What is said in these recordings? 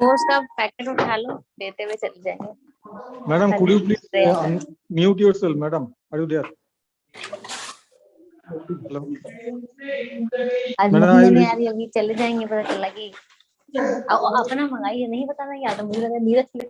वो उसका पैकेट उठा लो, देते हुए चले जाएंगे. Madam, could you please mute yourself, madam? Are you there? Hello. आज मैडम, मम्मी नहीं आ रही, अभी चले जाएंगे, पता चला कि अपना मंगाइए, नहीं बताना याद है, मुझे लगा नीरज.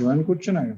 जॉइन क्वेश्चन आया.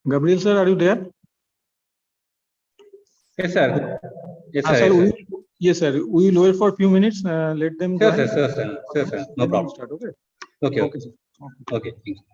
Gabriel sir, are you there? Yes, sir. Yes, Ah, sir. sir, Yes, sir. yes, sir. We will wait for a few minutes. Let them Sure, join. sir. Sure, sir. Sure, sir. No Then we'll problem. start. Okay. Okay. Okay, Okay. sir. Okay. Okay. Thank you.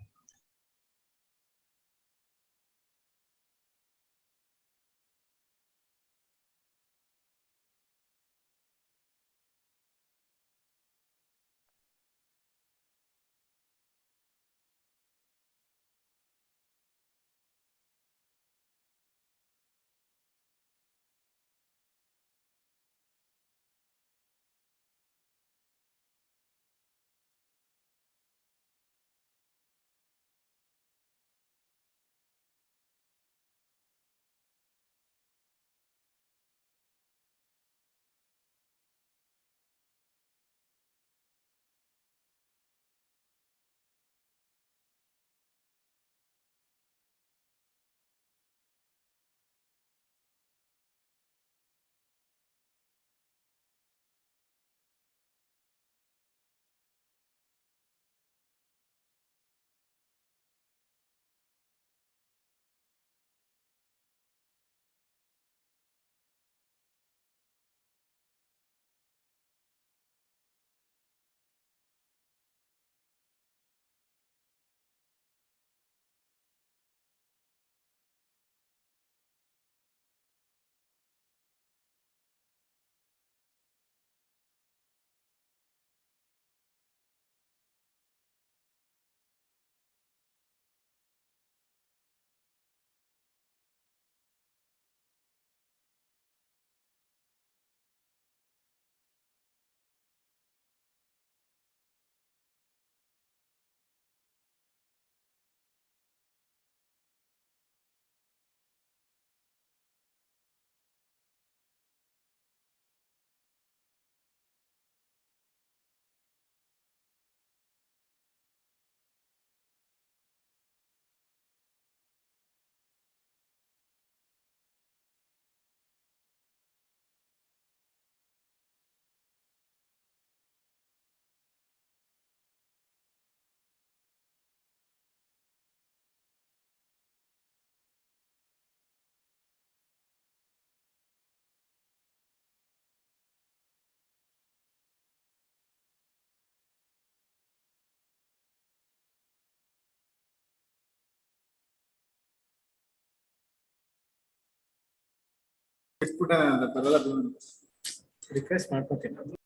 Request ಮಾಡ್ಕೊತೀನಿ.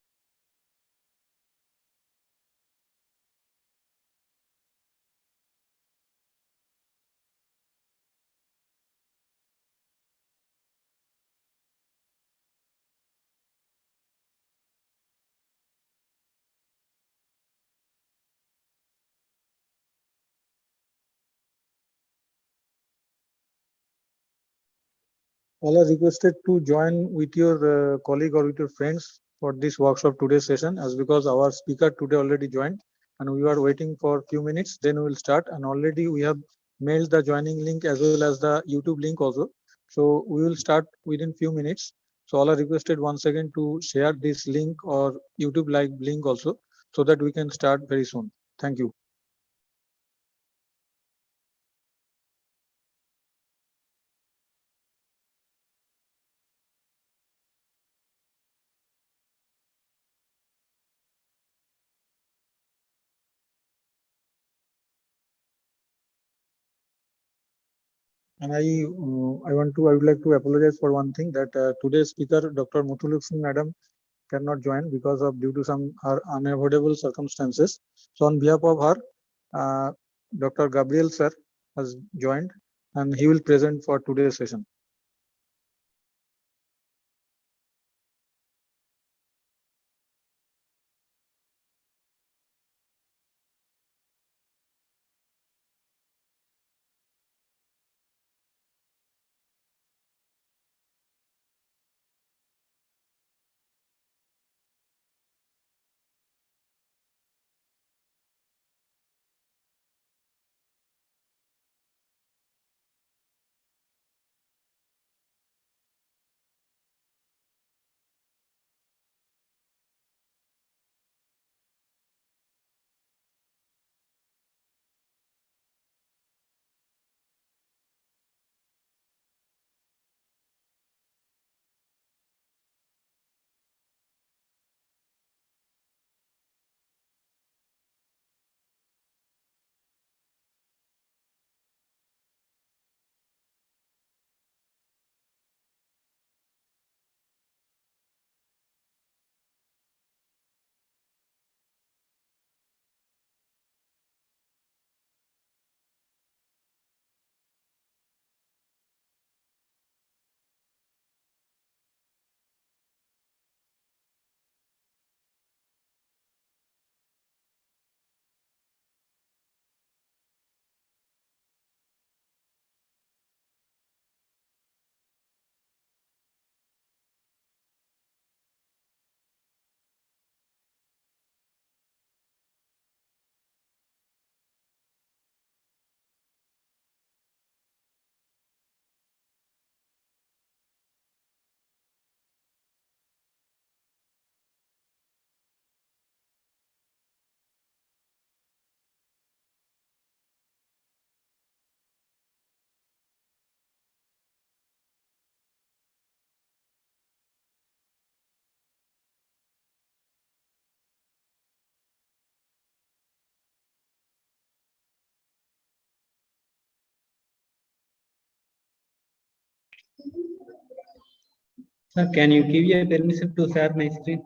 All are requested to join with your colleague or with your friends for this workshop today's session, as because our speaker today already joined and we are waiting for few minutes, then we will start. And already we have mailed the joining link as well as the YouTube link also. So we will start within few minutes. So all are requested once again to share this link or YouTube live link also, so that we can start very soon. Thank you. And I would like to apologize for one thing, that today's speaker, Dr. Muthulukshmi Madam, cannot join because of due to some her unavoidable circumstances. So on behalf of her, Dr. Gabriel sir has joined and he will present for today's session. Sir, can you give a permission to share my screen?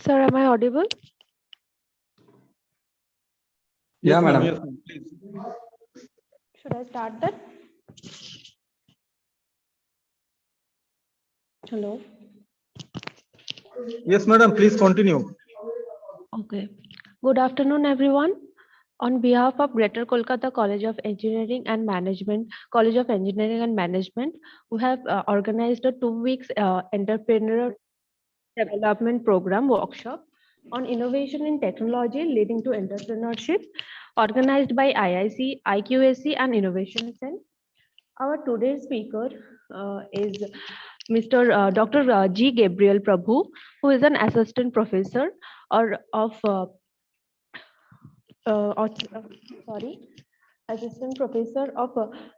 Sir, am I audible? Yes, Yeah, ma'am. madam. Yes, ma'am. Please. Should I start that? Hello. Yes, madam. Please continue. Okay. Good afternoon, everyone. On behalf of Greater Kolkata College of Engineering and Management, we have organized a 2 weeks entrepreneurial development program workshop on innovation in technology leading to entrepreneurship, organized by IIC, IQAC, and Innovation Center. Our today's speaker is Mr. Dr. G. Gabriel Prabhu, who is an assistant professor assistant professor of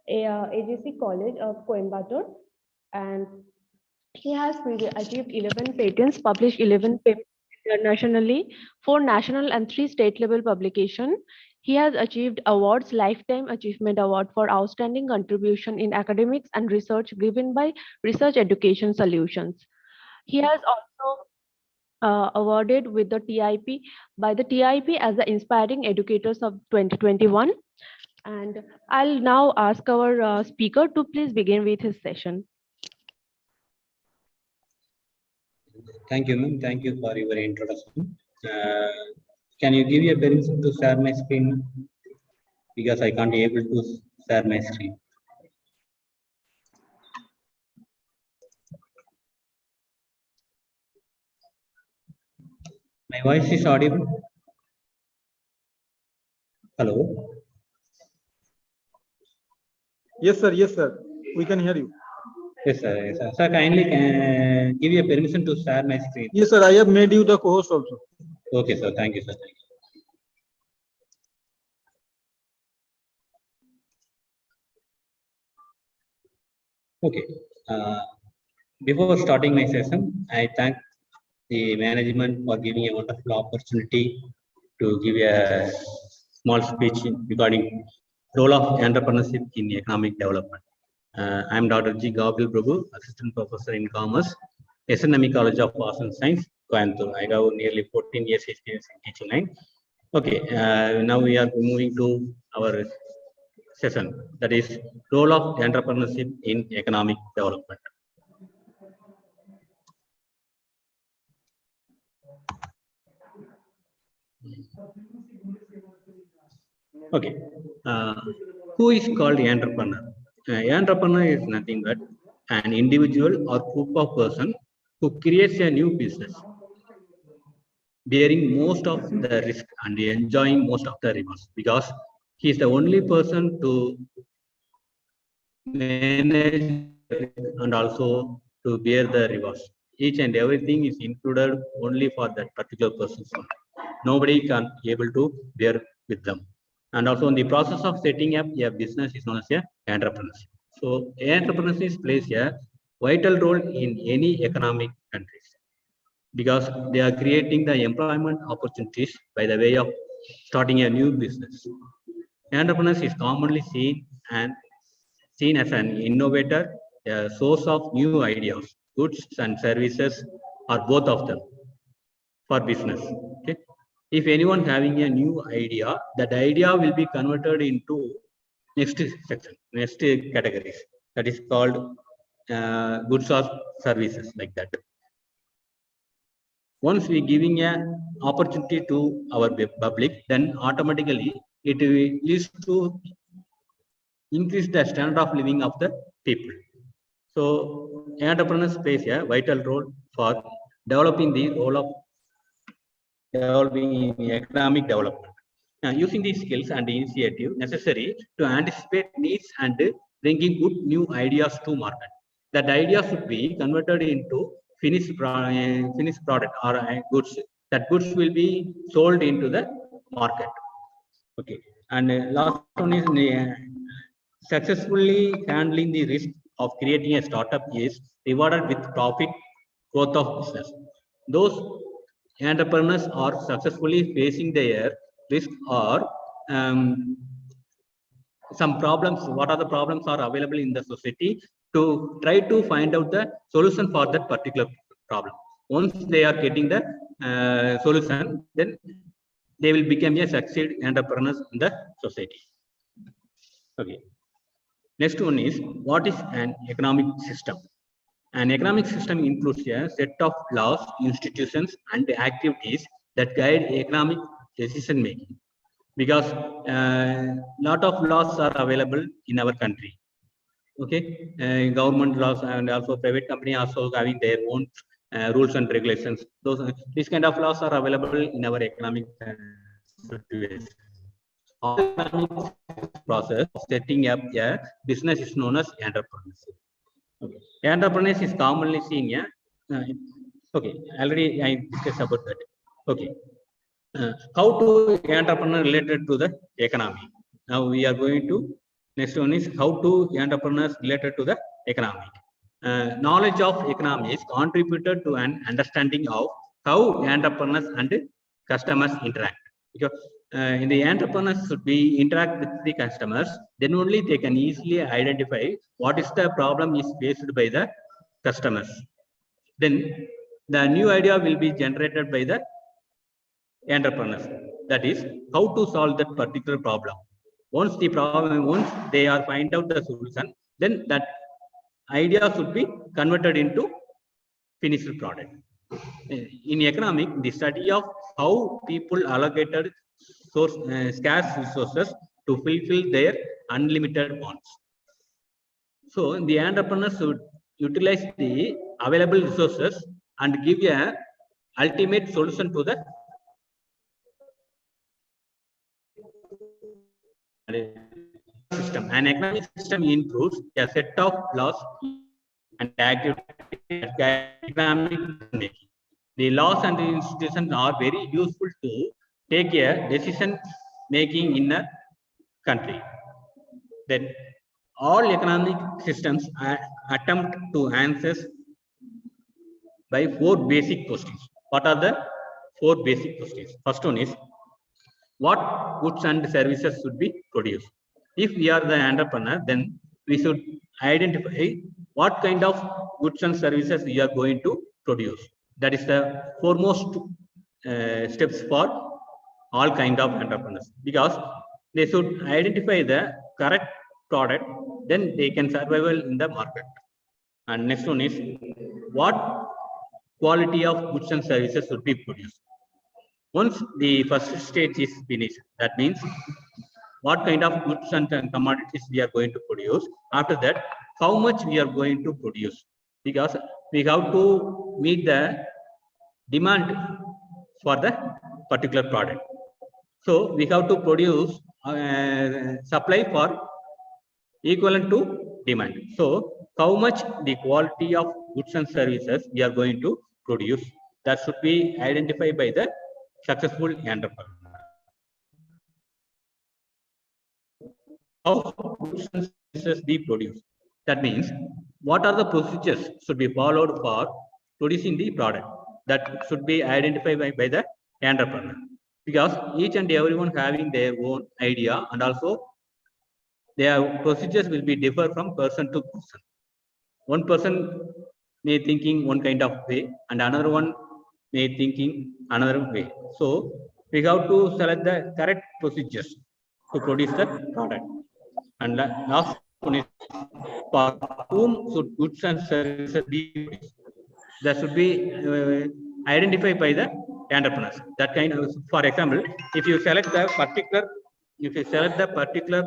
AGC College of Coimbatore, and he has achieved 11 patents, published 11 papers internationally, 4 national and 3 state level publication. He has achieved awards, Lifetime Achievement Award for outstanding contribution in academics and research given by Research Education Solutions. He has also awarded with the TIP by the TIP as the Inspiring Educators of 2021. And I'll now ask our speaker to please begin with his session. Thank you, ma'am. Thank you for your introduction. Can you give me a permission to share my screen? Because I can't be able to share my screen. My voice is audible. Hello. Yes, sir. Yes, sir. We can hear you. Yes, sir. Yes, sir. Sir, kindly give me a permission to share my screen. Yes, sir. I have made you the co-host also. Okay, sir. Thank you, sir. Thank you. Okay. Before starting my session, I thank the management for giving a wonderful opportunity to give a small speech regarding role of entrepreneurship in economic development. I am Dr. G. Gabriel Prabhu, Assistant Professor in Commerce, SNME College of Arts and Science, Coimbatore. I have nearly 14 years experience in teaching line. Okay, now we are moving to our session, that is role of entrepreneurship in economic development. Okay, who is called entrepreneur? Entrepreneur is nothing but an individual or group of person who creates a new business, bearing most of the risk and enjoying most of the rewards, because he is the only person to manage and also to bear the rewards. Each and everything is included only for that particular person. Nobody can be able to bear with them. And also in the process of setting up a business is known as a entrepreneurship. So entrepreneurship plays a vital role in any economic countries, because they are creating the employment opportunities by the way of starting a new business. Entrepreneurs is commonly seen as an innovator, a source of new ideas, goods and services, or both of them for business. Okay. If anyone having a new idea, that idea will be converted into next section, next categories. That is called goods or services, like that. Once we giving a opportunity to our public, then automatically it leads to increase the standard of living of the people. So entrepreneurs plays a vital role for developing the role of developing in economic development. Using these skills and initiative necessary to anticipate needs and bringing good new ideas to market. That idea should be converted into finished product or goods. That goods will be sold into the market. Okay, and last one is successfully handling the risk of creating a startup is rewarded with profit growth of business. Those entrepreneurs are successfully facing their risk or some problems. What are the problems are available in the society to try to find out the solution for that particular problem. Once they are getting the solution, then they will become a succeed entrepreneurs in the society. Okay. Next one is, what is an economic system? An economic system includes a set of laws, institutions, and activities that guide economic decision making. Because lot of laws are available in our country. Okay, government laws and also private company also having their own rules and regulations. These kind of laws are available in our economic situation. All economic process of setting up a business is known as entrepreneurship. Okay. Entrepreneurs is commonly seen. Okay, already I discussed about that. Okay. How to entrepreneur related to the economy? Now we are going to, next one is how to entrepreneurs related to the economy. Knowledge of economy is contributed to an understanding of how entrepreneurs and customers interact. Because in the entrepreneurs should be interact with the customers, then only they can easily identify what is the problem is faced by the customers. Then the new idea will be generated by the entrepreneurs. That is how to solve that particular problem. Once they are find out the solution, then that idea should be converted into finished product. In economic, the study of how people allocated scarce resources to fulfill their unlimited wants. So the entrepreneurs should utilize the available resources and give a ultimate solution to the system. An economic system includes a set of laws and activities that guide economic making. The laws and the institutions are very useful to take a decision making in a country. Then all economic systems attempt to answer by 4 basic questions. What are the 4 basic questions? First one is, what goods and services should be produced? If we are the entrepreneur, then we should identify what kind of goods and services we are going to produce. That is the foremost steps for all kind of entrepreneurs, because they should identify the correct product, then they can survive in the market. And next one is, what quality of goods and services should be produced? Once the first stage is finished, that means what kind of goods and commodities we are going to produce. After that, how much we are going to produce, because we have to meet the demand for the particular product. So we have to produce supply for equivalent to demand. So how much the quality of goods and services we are going to produce, that should be identified by the successful entrepreneur. How goods and services be produced? That means what are the procedures should be followed for producing the product, that should be identified by the entrepreneur, because each and everyone having their own idea, and also their procedures will be differ from person to person. One person may thinking one kind of way and another one may thinking another way. So we have to select the correct procedures to produce the product. And last one is, for whom should goods and services be produced? That should be identified by the entrepreneurs. That kind of, for example, if you select the particular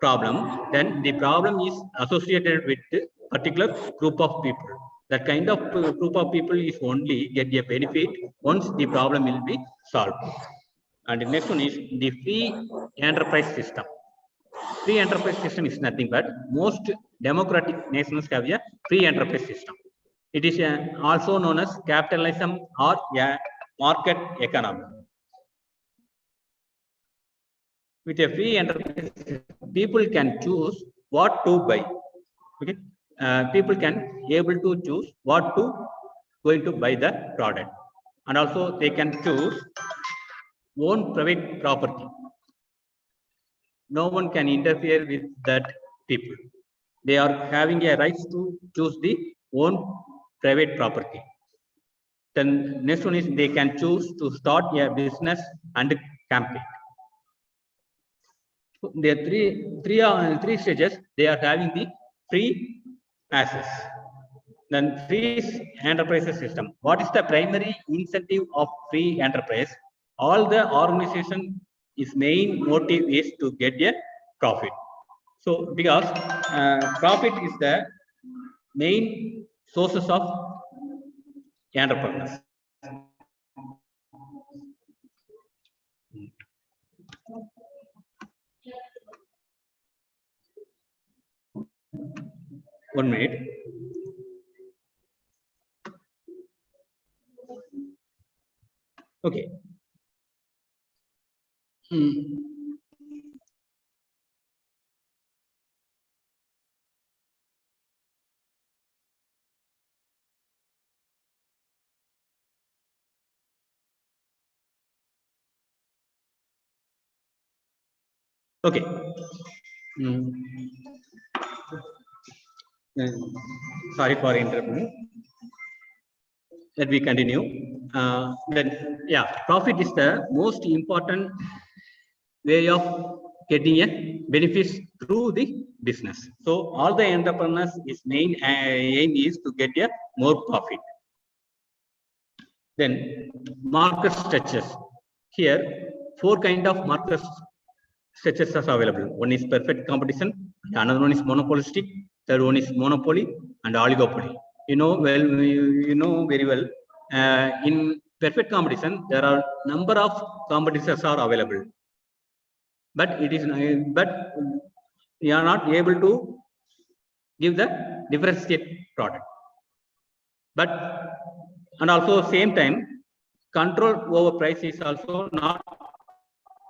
problem, then the problem is associated with a particular group of people. That kind of group of people is only get a benefit once the problem will be solved. And the next one is the free enterprise system. Free enterprise system is nothing but most democratic nations have a free enterprise system. It is also known as capitalism or a market economy. With a free enterprise, people can choose what to buy. Okay, people can able to choose what to going to buy the product, and also they can choose own private property. No one can interfere with that people. They are having a right to choose the own private property. Then next one is they can choose to start a business and campaign. There are three stages. They are having the free access. Then free enterprise system. What is the primary incentive of free enterprise? All the organization is main motive is to get a profit. So because profit is the main sources of entrepreneurs. 1 minute. Okay. Okay. Sorry for interrupting. Let me continue. Profit is the most important way of getting a benefits through the business. So all the entrepreneurs' is main aim is to get a more profit. Then market structures. Here, 4 kind of market structures are available. One is perfect competition, another one is monopolistic, third one is monopoly and oligopoly. You know very well. In perfect competition, there are number of competitors are available, but you are not able to give the differentiated product. But and also same time, control over price is also not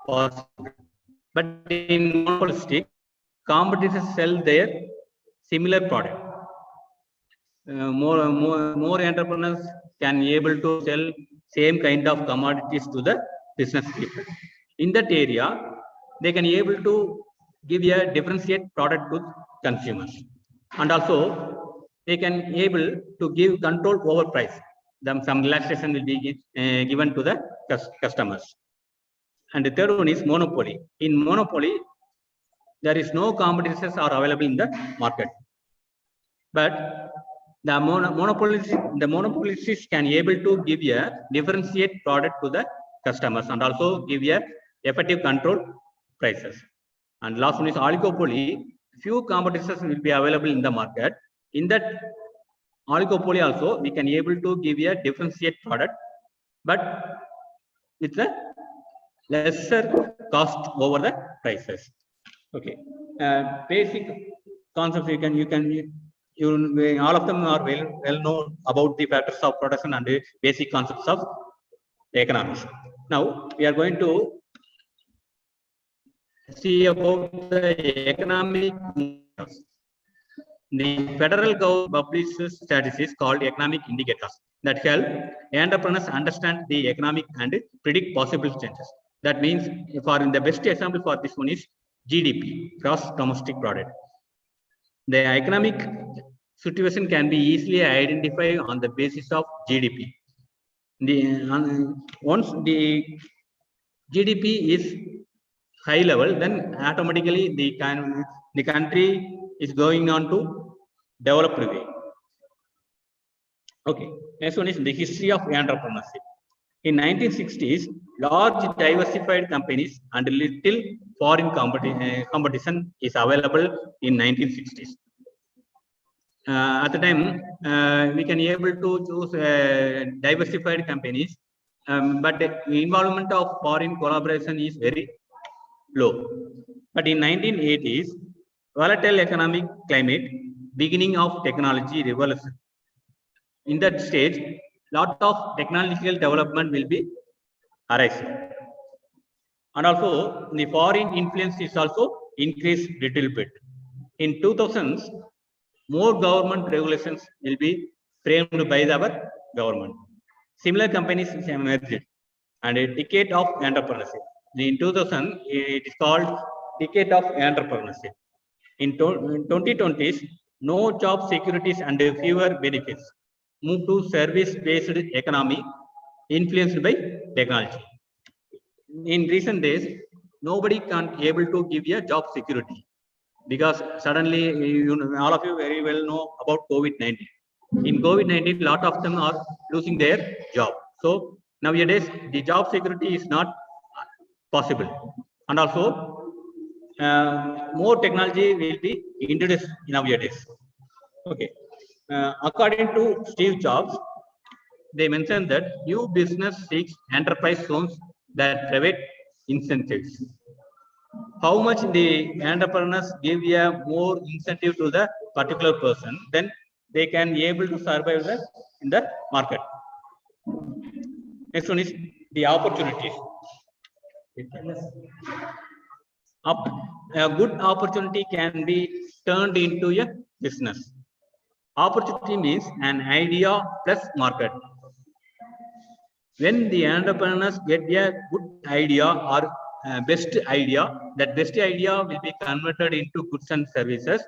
possible. But in monopolistic, competitors sell their similar product. More entrepreneurs can be able to sell same kind of commodities to the business people. In that area, they can be able to give a differentiated product to consumers, and also they can be able to give control over price. Then some relaxation will be given to the customers. And the third one is monopoly. In monopoly, there is no competitors are available in the market, but the monopolists can be able to give a differentiate product to the customers and also give a effective control prices. And last one is oligopoly. Few competitors will be available in the market. In that oligopoly also, we can be able to give a differentiate product, but with a lesser cost over the prices. Okay. Basic concepts all of them are well known about the factors of production and the basic concepts of economics. Now we are going to see about the economic indicators. The federal government publishes statistics called economic indicators that help entrepreneurs understand the economic and predict possible changes. That means, the best example for this one is GDP, gross domestic product. The economic situation can be easily identified on the basis of GDP. Once the GDP is high level, then automatically the country is going on to developed way. Okay, next one is the history of entrepreneurship. In 1960s, large diversified companies and little foreign competition is available in 1960s. At the time, we can be able to choose diversified companies, but the involvement of foreign collaboration is very low. But in 1980s, volatile economic climate, beginning of technology revolution. In that stage, lot of technological development will be arising. And also, the foreign influence is also increased little bit. In 2000s, more government regulations will be framed by our government. Similar companies emerged, and a decade of entrepreneurship. In 2000, it is called decade of entrepreneurship. In 2020s, no job securities and fewer benefits. move to service-based economy influenced by technology. In recent days, nobody can able to give a job security because suddenly, all of you very well know about COVID-19. In COVID-19, a lot of them are losing their job. So nowadays, the job security is not possible. And also, more technology will be introduced nowadays. Okay. According to Steve Jobs, they mentioned that new business seeks enterprise zones that private incentives. How much the entrepreneurs give a more incentive to the particular person, then they can be able to survive in the market. Next one is the opportunities. A good opportunity can be turned into a business. Opportunity means an idea plus market. When the entrepreneurs get a good idea or best idea, that best idea will be converted into goods and services.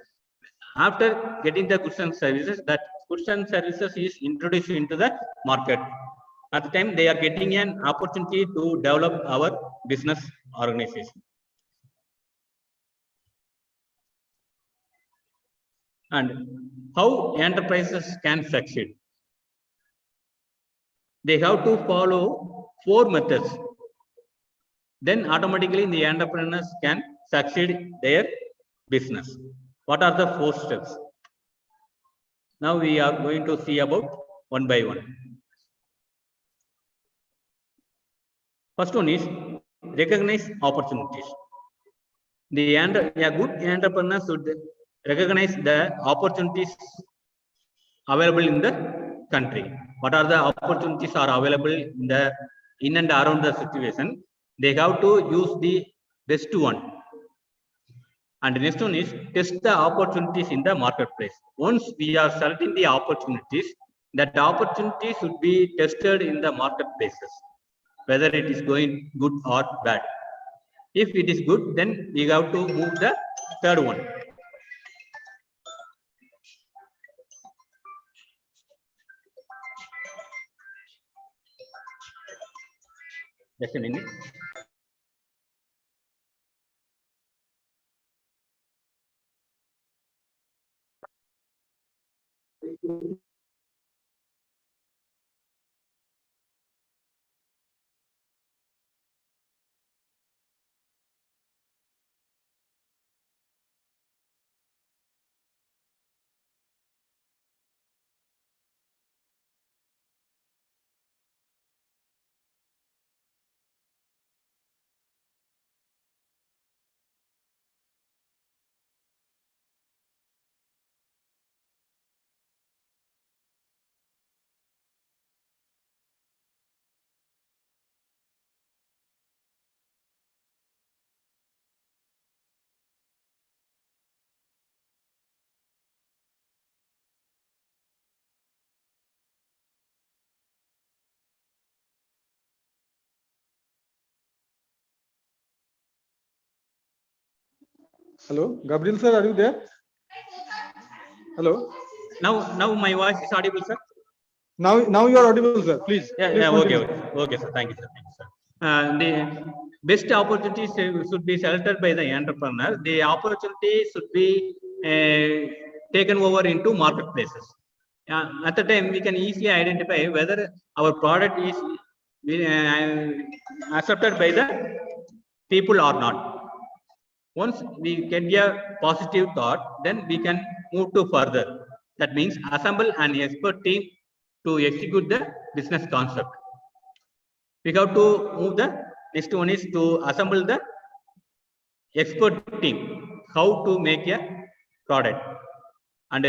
After getting the goods and services, that goods and services is introduced into the market. At the time, they are getting an opportunity to develop our business organization. And how enterprises can succeed? They have to follow 4 methods. Then automatically the entrepreneurs can succeed their business. What are the 4 steps? Now we are going to see about one by one. First one is recognize opportunities. A good entrepreneur should recognize the opportunities available in the country. What are the opportunities are available in and around the situation? They have to use the best one. And the next one is test the opportunities in the marketplace. Once we are selecting the opportunities, that opportunity should be tested in the marketplaces, whether it is going good or bad. If it is good, then we have to move the third one. Just a minute. Hello, Gabriel sir, are you there? Hello. Now my voice is audible, sir. Now you are audible, sir. Please. Yeah, please okay, sir. Thank you, sir. The best opportunities should be selected by the entrepreneur. The opportunity should be taken over into marketplaces. At the time, we can easily identify whether our product is accepted by the people or not. Once we get a positive thought, then we can move to further. That means assemble an expert team to execute the business concept. We have to move the next one is to assemble the expert team, how to make a product, and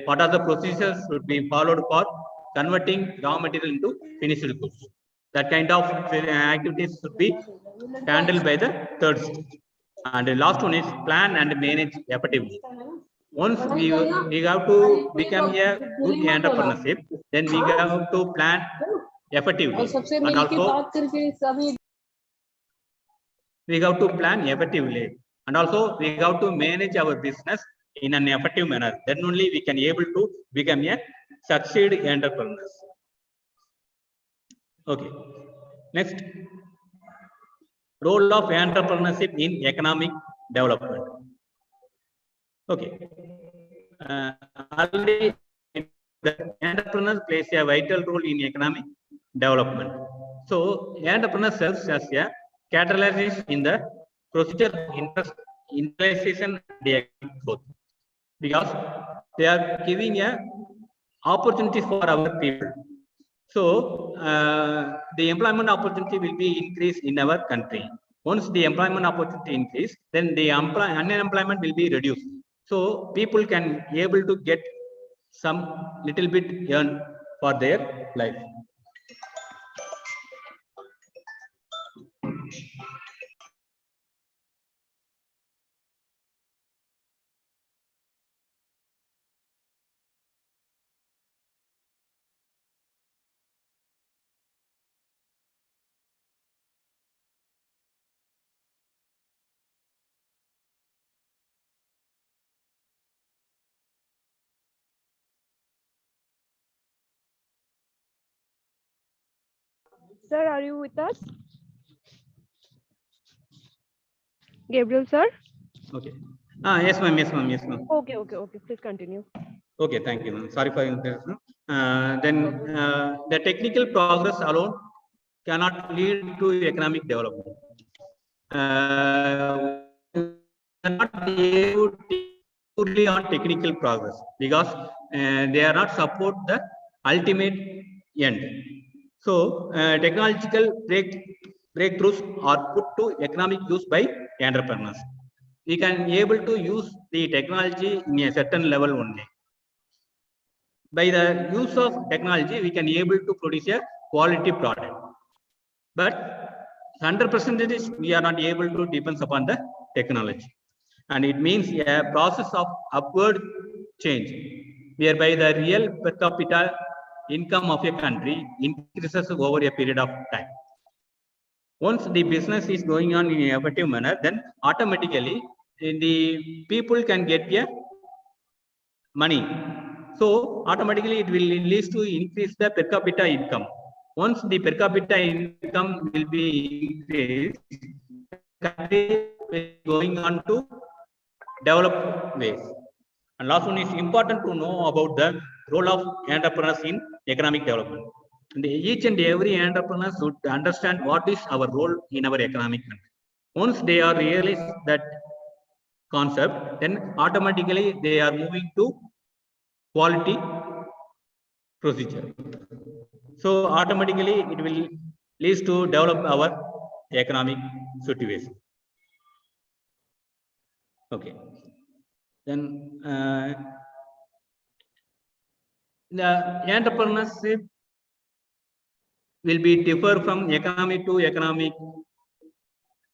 what are the procedures should be followed for converting raw material into finished goods. That kind of activities should be handled by the third stage. And the last one is plan and manage effectively. Once we have to become a good entrepreneurship, then we have to plan effectively, and also we have to plan effectively, and also we have to manage our business in an effective manner. Then only we can able to become a succeed entrepreneurs. Okay. Next, role of entrepreneurship in economic development. Okay. Already the entrepreneur plays a vital role in economic development. So, entrepreneur serves as a catalyst in the procedure industrialization and the economic growth, because they are giving a opportunities for our people. So, the employment opportunity will be increased in our country. Once the employment opportunity increase, then the unemployment will be reduced. So, people can able to get some little bit earn for their life. Sir, are you with us? Gabriel, sir? Okay. Yes, ma'am. Yes, ma'am. Yes, ma'am. Okay. Please continue. Okay, thank you, ma'am. Sorry for interruption. The technical progress alone cannot lead to economic development. Cannot be able to purely on technical progress, because they are not support the ultimate end. So, technological breakthroughs are put to economic use by entrepreneurs. We can able to use the technology in a certain level only. By the use of technology, we can able to produce a quality product. But 100% we are not able to depend upon the technology. And it means a process of upward change, whereby the real per capita income of a country increases over a period of time. Once the business is going on in an effective manner, then automatically the people can get a money. So automatically it will lead to increase the per capita income. Once the per capita income will be increased, the country will be going on to develop ways. And last one is important to know about the role of entrepreneurs in economic development. And each and every entrepreneur should understand what is our role in our economic country. Once they are realize that concept, then automatically they are moving to quality procedure. So automatically it will lead to develop our economic situation. Okay. Then the entrepreneurship will be differ from economic to economic,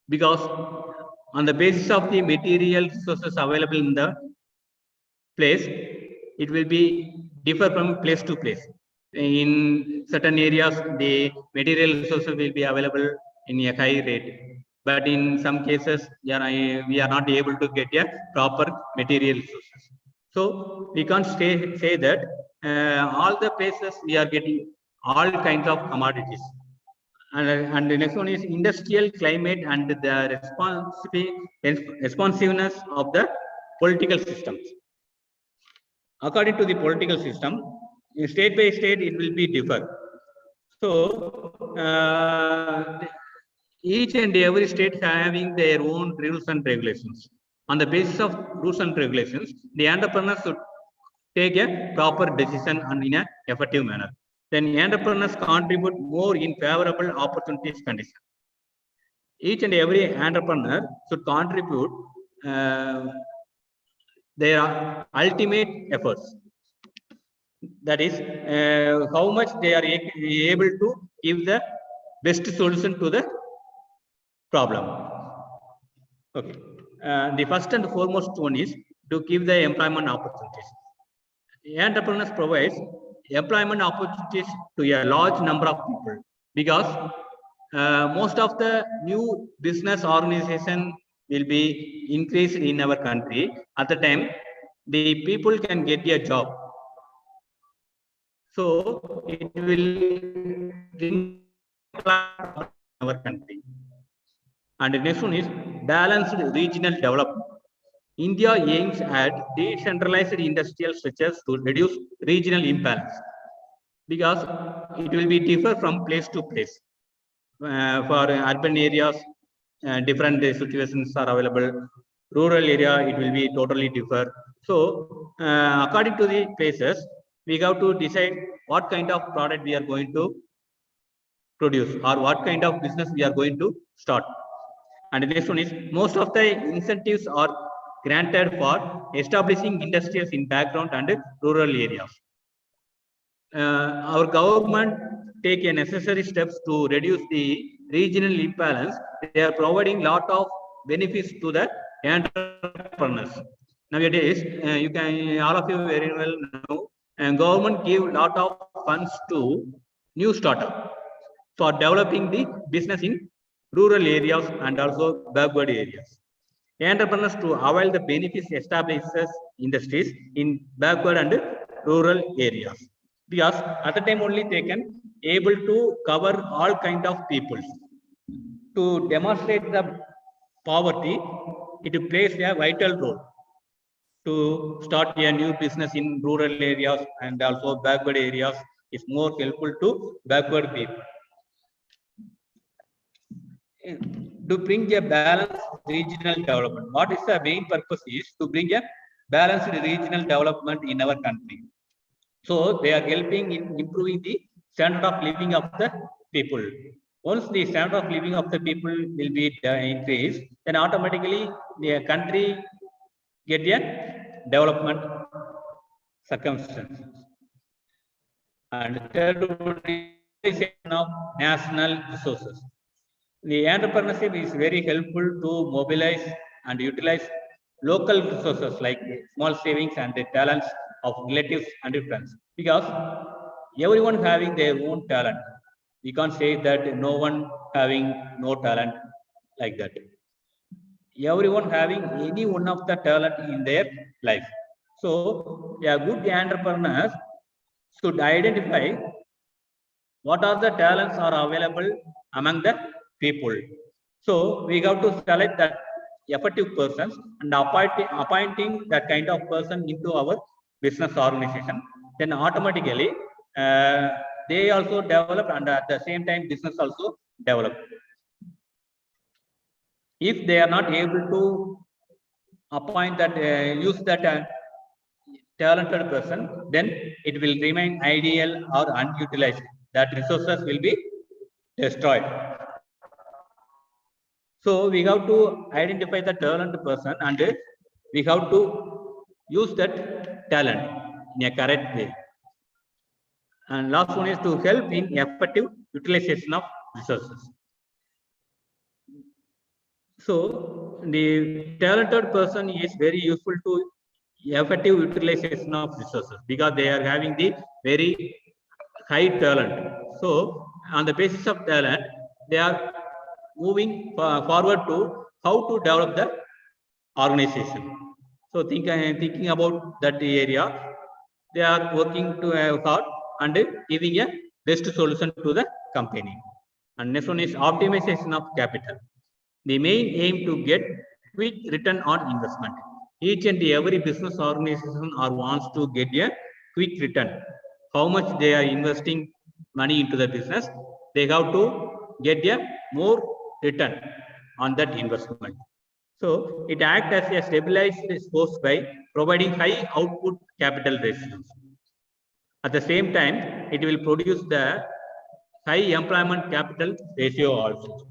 because on the basis of the material resources available in the place, it will be differ from place to place. In certain areas, the material resources will be available in a high rate, but in some cases, we are not able to get a proper material resources. So we can't say that all the places we are getting all kinds of commodities. And the next one is industrial climate and the responsiveness of the political systems. According to the political system, state by state, it will be differ. So, each and every state having their own rules and regulations. On the basis of rules and regulations, the entrepreneurs should take a proper decision and in an effective manner. Then entrepreneurs contribute more in favorable opportunities conditions. Each and every entrepreneur should contribute their ultimate efforts. That is, how much they are able to give the best solution to the problem. Okay. The first and foremost one is to give the employment opportunities. Entrepreneurs provides employment opportunities to a large number of people, because most of the new business organization will be increased in our country. At the time, the people can get a job. So it will bring our country. And the next one is balanced regional development. India aims at decentralized industrial structures to reduce regional imbalance because it will be differ from place to place. For urban areas, different situations are available. Rural area, it will be totally differ. So, according to the places, we have to decide what kind of product we are going to produce or what kind of business we are going to start. And the next one is most of the incentives are granted for establishing industries in background and rural areas. Our government take a necessary steps to reduce the regional imbalance. They are providing lot of benefits to the entrepreneurs. Nowadays, you can all of you very well know, and government give lot of funds to new startup for developing the business in rural areas and also backward areas. Entrepreneurs to avail the benefits establishes industries in backward and rural areas. Because at the time only they can able to cover all kind of people. To demonstrate the poverty, it plays a vital role to start a new business in rural areas and also backward areas is more helpful to backward people. To bring a balanced regional development. What is the main purpose is to bring a balanced regional development in our country. So they are helping in improving the standard of living of the people. Once the standard of living of the people will be increased, then automatically the country get a development circumstances. And third one is of national resources. The entrepreneurship is very helpful to mobilize and utilize local resources like small savings and the talents of relatives and friends. Because everyone having their own talent. We can't say that no one having no talent like that. Everyone having any one of the talent in their life. So, a good entrepreneurs should identify what are the talents are available among the people. So we have to select that effective persons and appointing that kind of person into our business organization. Then automatically they also develop and at the same time business also develop. If they are not able to appoint that, use that talented person, then it will remain ideal or unutilized. That resources will be destroyed. So we have to identify the talented person and we have to use that talent in a correct way. And last one is to help in effective utilization of resources. So the talented person is very useful to effective utilization of resources because they are having the very high talent. So on the basis of talent, they are moving forward to how to develop the organization. So thinking about that area, they are working to hard and giving a best solution to the company. And next one is optimization of capital. The main aim to get quick return on investment. Each and every business organization wants to get a quick return. How much they are investing money into the business, they have to get a more return on that investment. So it acts as a stabilized force by providing high output capital ratios. At the same time, it will produce the high employment capital ratio also.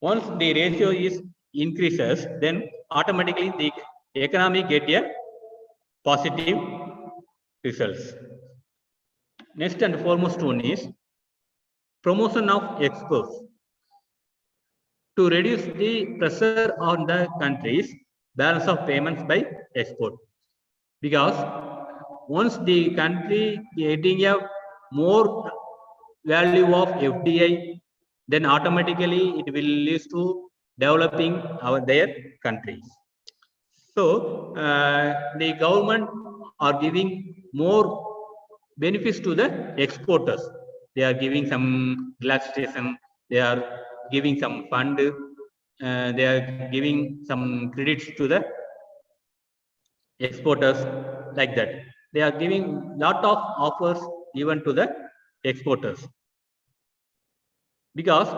Once the ratio is increases, then automatically the economy get a positive results. Next and foremost one is promotion of exports. To reduce the pressure on the country's balance of payments by export. Because once the country getting a more value of FDI, then automatically it will lead to developing their countries. So the government are giving more benefits to the exporters. They are giving some relaxation, they are giving some fund, they are giving some credits to the exporters, like that. They are giving lot of offers even to the exporters. Because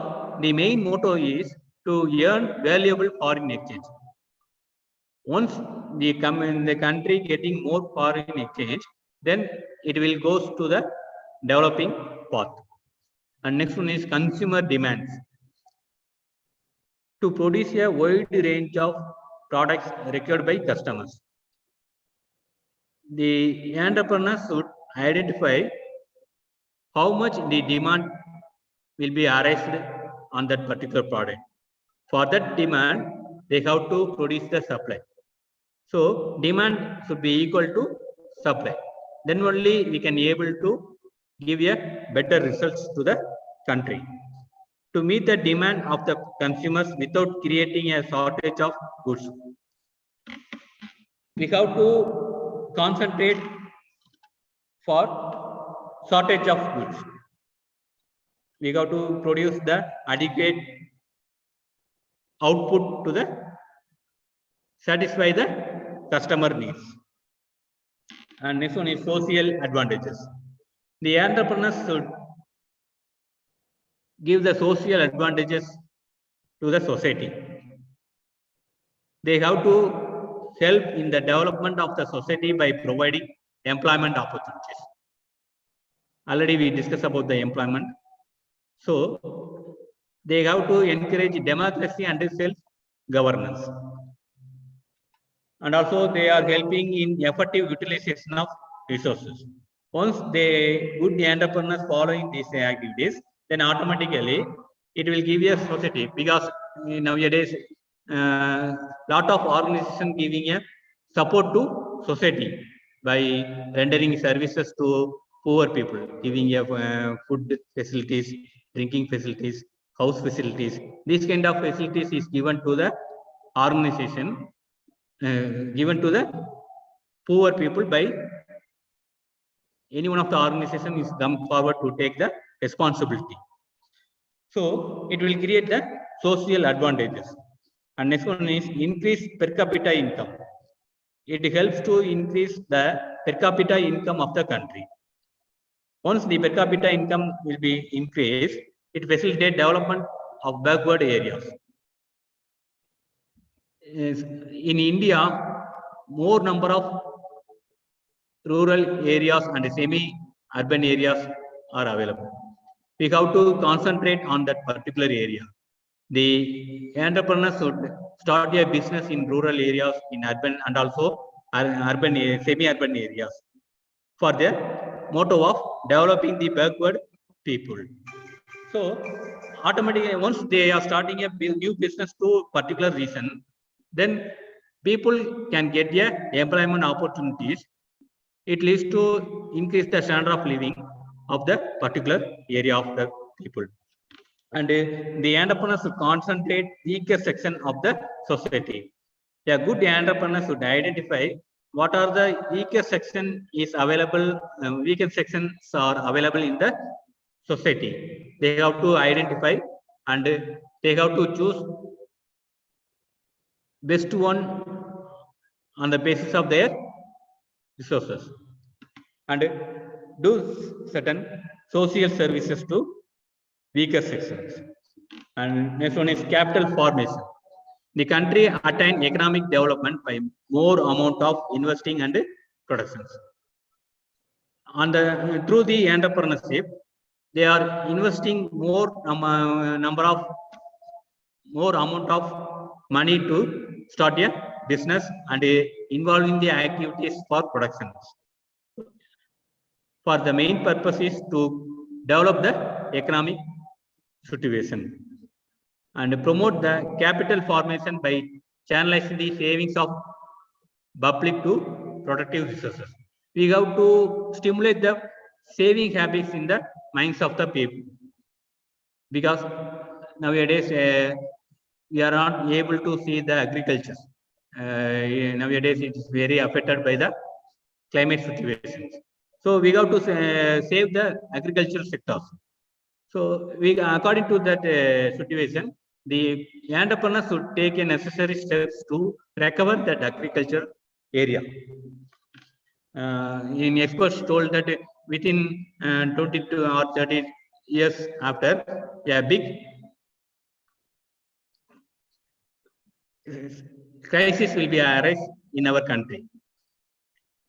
the main motto is to earn valuable foreign exchange. Once the country getting more foreign exchange, then it will goes to the developing path. And next one is consumer demands. To produce a wide range of products required by customers, the entrepreneurs should identify how much the demand will be arised on that particular product. For that demand, they have to produce the supply. So demand should be equal to supply. Then only we can able to give a better results to the country. To meet the demand of the consumers without creating a shortage of goods, we have to concentrate for shortage of goods. We have to produce the adequate output to the satisfy the customer needs. And next one is social advantages. The entrepreneurs should give the social advantages to the society. They have to help in the development of the society by providing employment opportunities. Already we discussed about the employment. So they have to encourage democracy and self-governance. And also they are helping in effective utilization of resources. Once the good entrepreneurs following these activities, then automatically it will give you a society, because nowadays lot of organizations giving a support to society by rendering services to poor people, giving a food facilities, drinking facilities, house facilities. This kind of facilities is given to the organization, given to the poor people by any one of the organization is come forward to take the responsibility. So it will create the social advantages. And next one is increase per capita income. It helps to increase the per capita income of the country. Once the per capita income will be increased, it facilitates development of backward areas. In India, more number of rural areas and semi-urban areas are available. We have to concentrate on that particular area. The entrepreneurs should start a business in rural areas, in urban and also urban, semi-urban areas, for the motto of developing the backward people. So automatically, once they are starting a new business to particular region, then people can get a employment opportunities. It leads to increase the standard of living of the particular area of the people. And the entrepreneurs should concentrate weaker section of the society. A good entrepreneur should identify what are the weaker section is available, weaker sections are available in the society. They have to identify and they have to choose best one on the basis of their resources and do certain social services to weaker sections. And next one is capital formation. The country attain economic development by more amount of investing and productions. Through the entrepreneurship, they are investing more amount of money to start a business and involving the activities for productions. For the main purpose is to develop the economic situation and promote the capital formation by channelizing the savings of public to productive resources. We have to stimulate the saving habits in the minds of the people, because nowadays we are not able to see the agriculture. Nowadays it is very affected by the climate situations. So we have to save the agricultural sectors. So we, according to that situation, the entrepreneurs should take a necessary steps to recover that agriculture area. In experts told that within 22 or 30 years after, a big crisis will be arise in our country.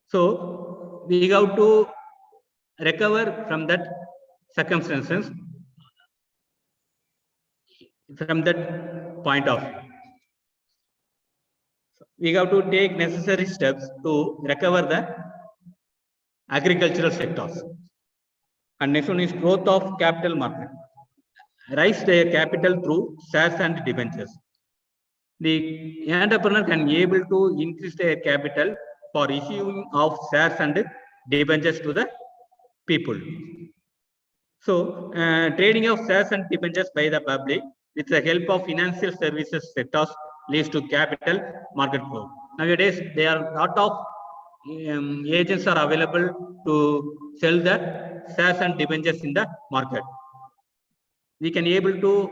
So we have to recover from that circumstances from that point of view. We have to take necessary steps to recover the agricultural sectors. And next one is growth of capital market. Raise their capital through shares and debentures. The entrepreneur can be able to increase their capital for issuing of shares and debentures to the people. So, trading of shares and debentures by the public with the help of financial services sectors leads to capital market growth. Nowadays, there are a lot of agents are available to sell the shares and debentures in the market. We can able to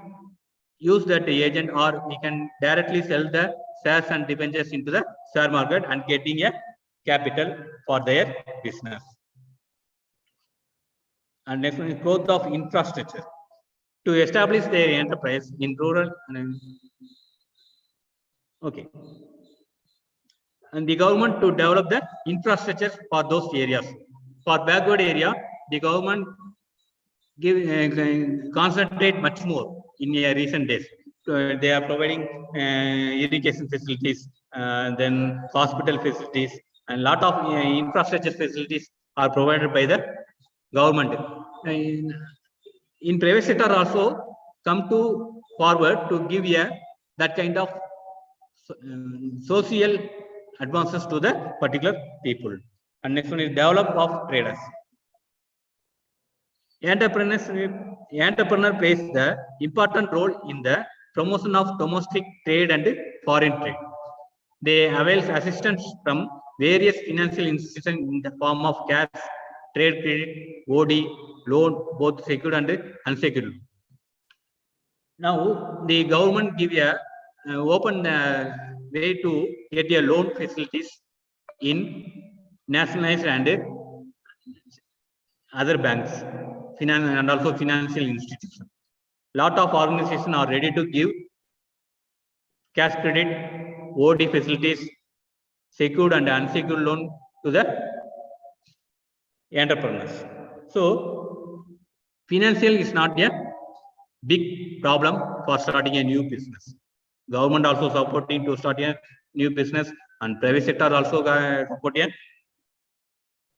use that agent, or we can directly sell the shares and debentures into the share market and getting a capital for their business. And next one is growth of infrastructure. To establish their enterprise in rural okay. And the government to develop the infrastructure for those areas. For backward area, the government concentrate much more in recent days. They are providing irrigation facilities, then hospital facilities, and lot of infrastructure facilities are provided by the government. In private sector also come to forward to give that kind of social advances to the particular people. And next one is develop of traders. Entrepreneur plays the important role in the promotion of domestic trade and foreign trade. They avail assistance from various financial institutions in the form of cash, trade credit, OD, loan, both secured and unsecured. Now the government give a open way to get a loan facilities in nationalized and other banks, and also financial institutions. Lot of organizations are ready to give cash credit, OD facilities, secured and unsecured loan to the entrepreneurs. So, financial is not a big problem for starting a new business. Government also supporting to start a new business, and private sector also supporting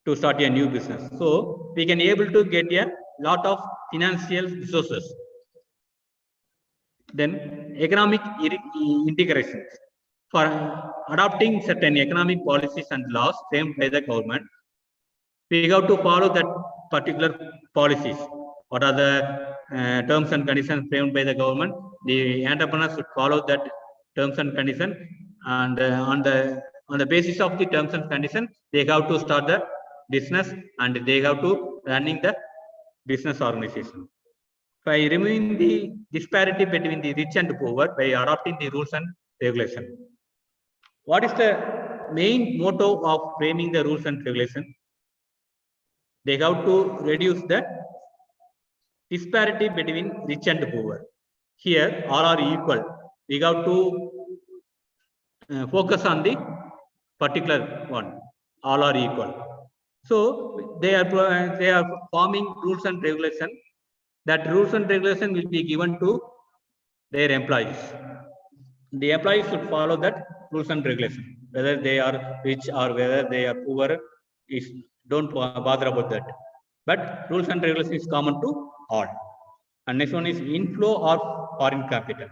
to start a new business. So we can able to get a lot of financial resources. Then economic integration. For adopting certain economic policies and laws framed by the government, we have to follow that particular policies. What are the terms and conditions framed by the government? The entrepreneurs should follow that terms and conditions, and on the basis of the terms and conditions, they have to start the business and they have to running the business organization. By removing the disparity between the rich and poor by adopting the rules and regulation. What is the main motto of framing the rules and regulation? They have to reduce the disparity between rich and poor. Here, all are equal. We have to focus on the particular one. All are equal. So they are forming rules and regulation. That rules and regulation will be given to their employees. The employees should follow that rules and regulation. Whether they are rich or whether they are poor, don't bother about that. But rules and regulation is common to all. And next one is inflow of foreign capital.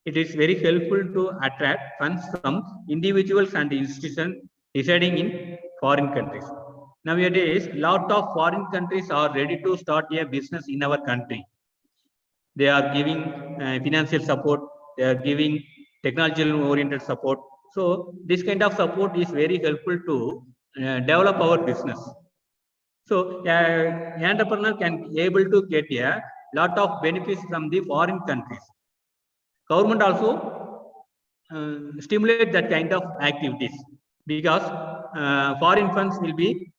It is very helpful to attract funds from individuals and institutions residing in foreign countries. Nowadays, lot of foreign countries are ready to start a business in our country. They are giving financial support. They are giving technology-oriented support. So this kind of support is very helpful to develop our business. So entrepreneur can able to get a lot of benefits from the foreign countries. Government also stimulate that kind of activities because foreign funds will be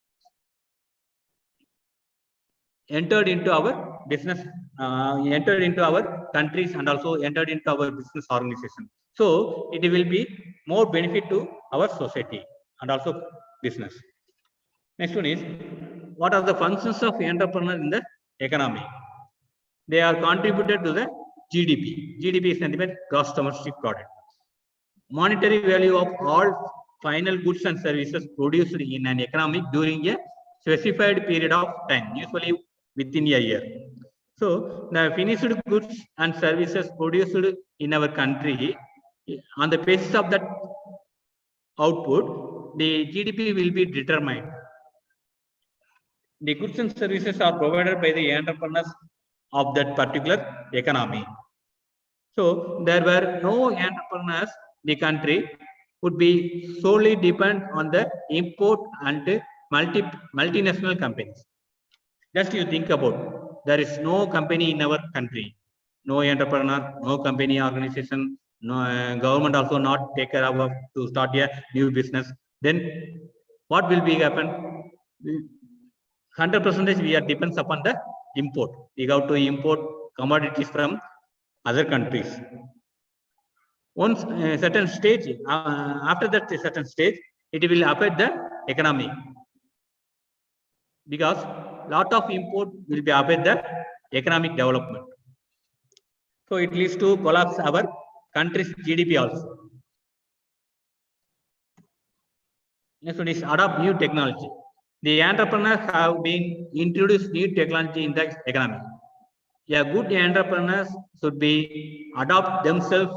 entered into our business, entered into our countries and also entered into our business organization. So it will be more benefit to our society and also business. Next one is, what are the functions of entrepreneur in the economy? They are contributed to the GDP. GDP is nothing but gross domestic product. Monetary value of all final goods and services produced in an economy during a specified period of time, usually within a year. So the finished goods and services produced in our country, on the basis of that output, the GDP will be determined. The goods and services are provided by the entrepreneurs of that particular economy. So there were no entrepreneurs, the country would be solely depend on the import and multinational companies. Just you think about, there is no company in our country, no entrepreneur, no company organization, no government also not take care of to start a new business. Then what will be happen? 100% we are depends upon the import. We have to import commodities from other countries. Once a certain stage, after that certain stage, it will affect the economy because lot of import will be affect the economic development. So it leads to collapse our country's GDP also. Next one is adopt new technology. The entrepreneurs have been introduced new technology in the economy. Yeah, good entrepreneurs should be adopt themselves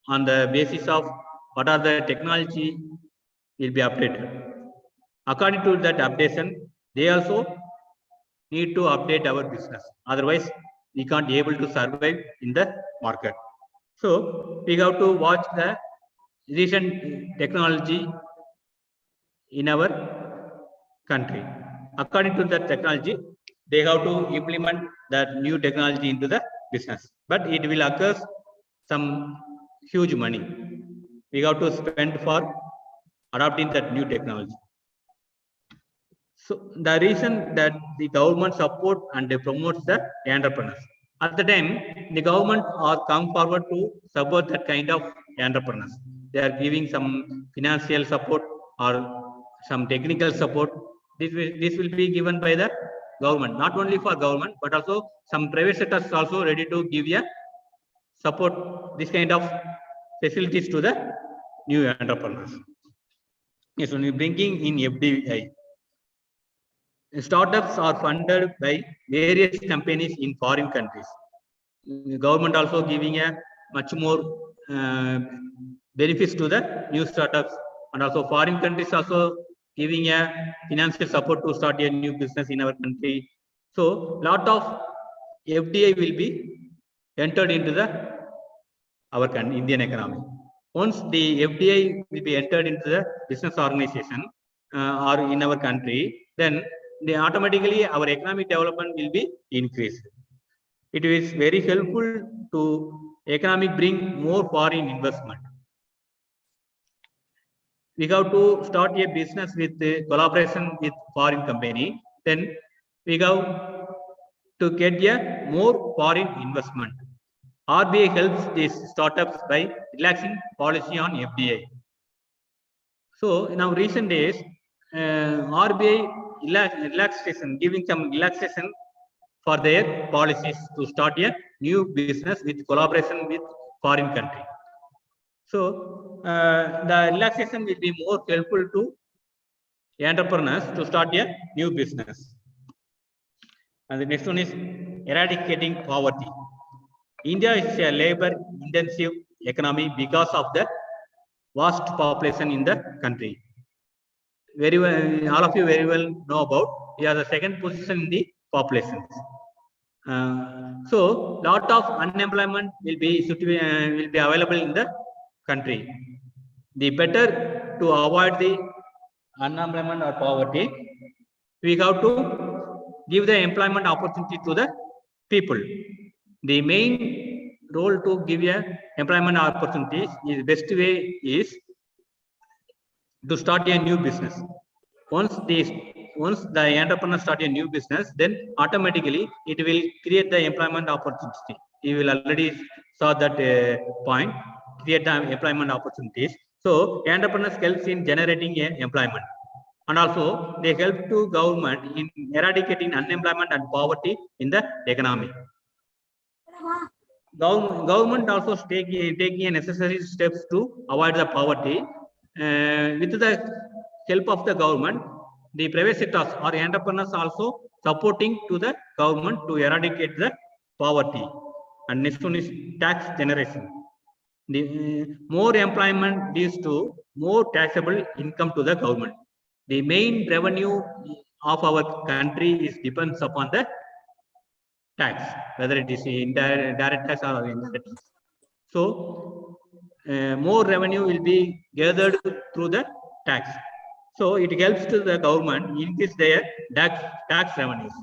on the basis of what are the technology will be updated. According to that updation, they also need to update our business. Otherwise, we can't be able to survive in the market. So we have to watch the recent technology in our country. According to that technology, they have to implement that new technology into the business, but it will occur some huge money. We have to spend for adopting that new technology. So the reason that the government support and they promotes the entrepreneurs. At the time, the government are come forward to support that kind of entrepreneurs. They are giving some financial support or some technical support. This will be given by the government, not only for government, but also some private sectors also ready to give a support this kind of facilities to the new entrepreneurs. Yes, when we bringing in FDI, startups are funded by various companies in foreign countries. The government also giving a much more benefits to the new startups, and also foreign countries also giving a financial support to start a new business in our country. So lot of FDI will be entered into the our Indian economy. Once the FDI will be entered into the business organization or in our country, then automatically our economic development will be increased. It is very helpful to economic bring more foreign investment. We have to start a business with collaboration with foreign company. Then we have to get a more foreign investment. RBI helps these startups by relaxing policy on FDI. So in our recent days, RBI relaxation, giving some relaxation for their policies to start a new business with collaboration with foreign country. So the relaxation will be more helpful to entrepreneurs to start a new business. And the next one is eradicating poverty. India is a labor-intensive economy because of the vast population in the country. Very well, all of you very well know about. We are the second position in the population. So lot of unemployment will be available in the country. The better to avoid the unemployment or poverty, we have to give the employment opportunity to the people. The main role to give a employment opportunities is best way is to start a new business. Once the entrepreneur start a new business, then automatically it will create the employment opportunity. You will already saw that point, create the employment opportunities. So entrepreneurs helps in generating employment, and also they help to government in eradicating unemployment and poverty in the economy. Government also taking necessary steps to avoid the poverty. With the help of the government, the private sectors or entrepreneurs also supporting to the government to eradicate the poverty. And next one is tax generation. The more employment leads to more taxable income to the government. The main revenue of our country is depends upon the tax, whether it is direct tax or indirect tax. So more revenue will be gathered through the tax. So it helps to the government increase their tax revenues.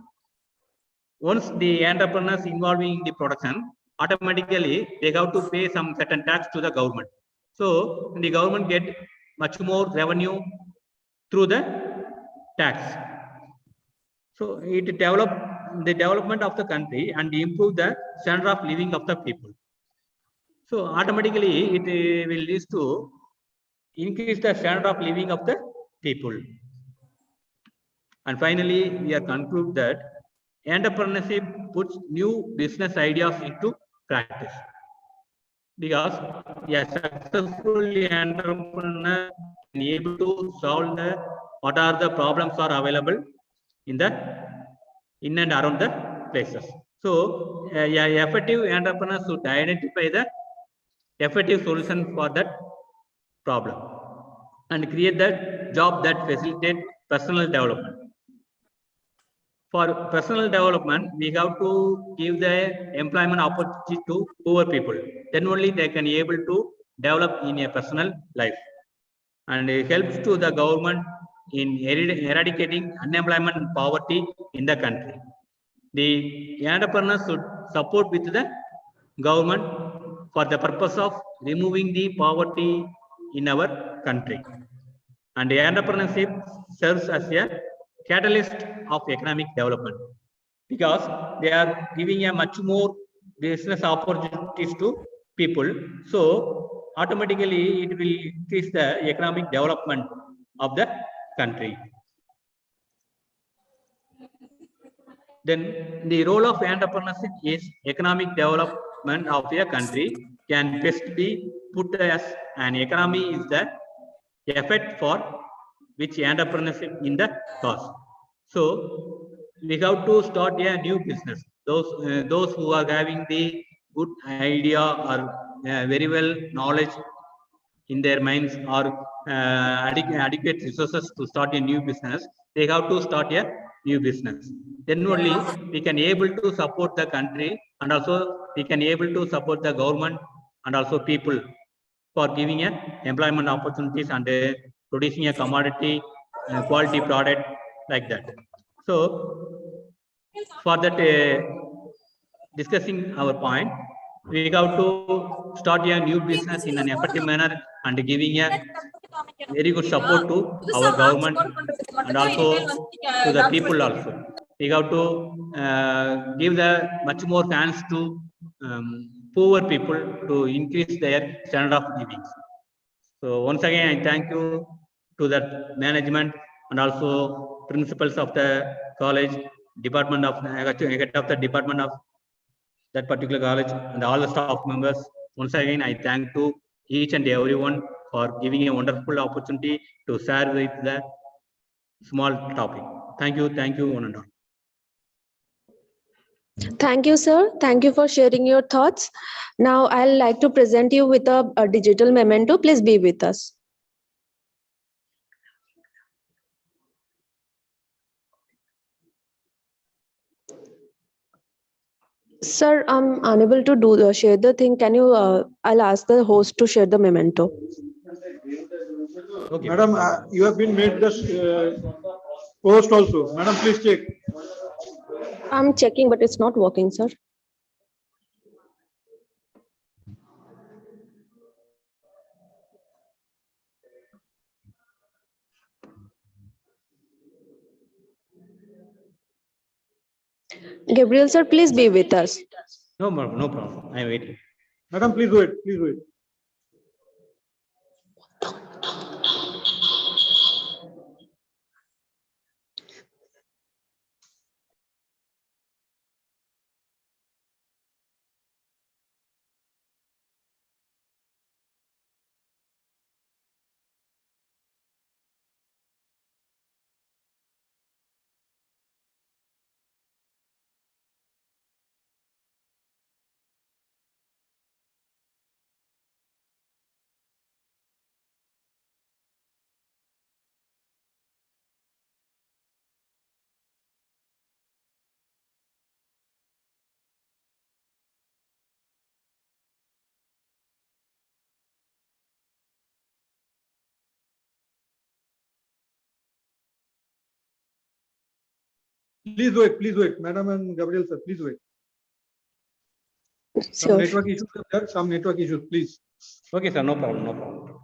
Once the entrepreneurs involving in the production, automatically they have to pay some certain tax to the government. So the government get much more revenue through the tax. So it develop the development of the country and improve the standard of living of the people. So automatically it will lead to increase the standard of living of the people. And finally, we are conclude that entrepreneurship puts new business ideas into practice. Because a successful entrepreneur can able to solve what are the problems are available in and around the places. So effective entrepreneurs should identify the effective solution for that problem and create that job that facilitate personal development. For personal development, we have to give the employment opportunity to poor people. Then only they can able to develop in a personal life. And it helps to the government in eradicating unemployment and poverty in the country. The entrepreneurs should support with the government for the purpose of removing the poverty in our country. And the entrepreneurship serves as a catalyst of economic development because they are giving a much more business opportunities to people. So automatically it will increase the economic development of the country. Then the role of entrepreneurship is economic development of a country can best be put as an economy is the effect for which entrepreneurship in the cause. So we have to start a new business. Those who are having the good idea or very well knowledge in their minds or adequate resources to start a new business, they have to start a new business. Then only we can able to support the country and also we can able to support the government and also people for giving employment opportunities and producing a commodity quality product like that. So for that discussing our point, we have to start a new business in an effective manner and giving a very good support to our government and also to the people also. We have to give the much more chance to poor people to increase their standard of living. So once again, I thank you to the management and also principals of the college, department of head of the department of that particular college and all the staff members. Once again, I thank to each and everyone for giving a wonderful opportunity to share with the small topic. Thank you, one and all. Thank you, sir. Thank you for sharing your thoughts. Now, I'd like to present you with a digital memento. Please be with us. Sir, I'm unable to share the thing. Can you? I'll ask the host to share the memento. Okay. Madam, you have been made the co-host also. Madam, please check. I'm checking, but it's not working, sir. Gabriel, sir, please be with us. No problem, no problem. I am waiting. Madam, please wait. Please wait. Please wait. Please wait. Madam and Gabriel, sir, please wait. Some Sure. network issues are there. Some network issues, please. Okay, sir, no problem, no problem.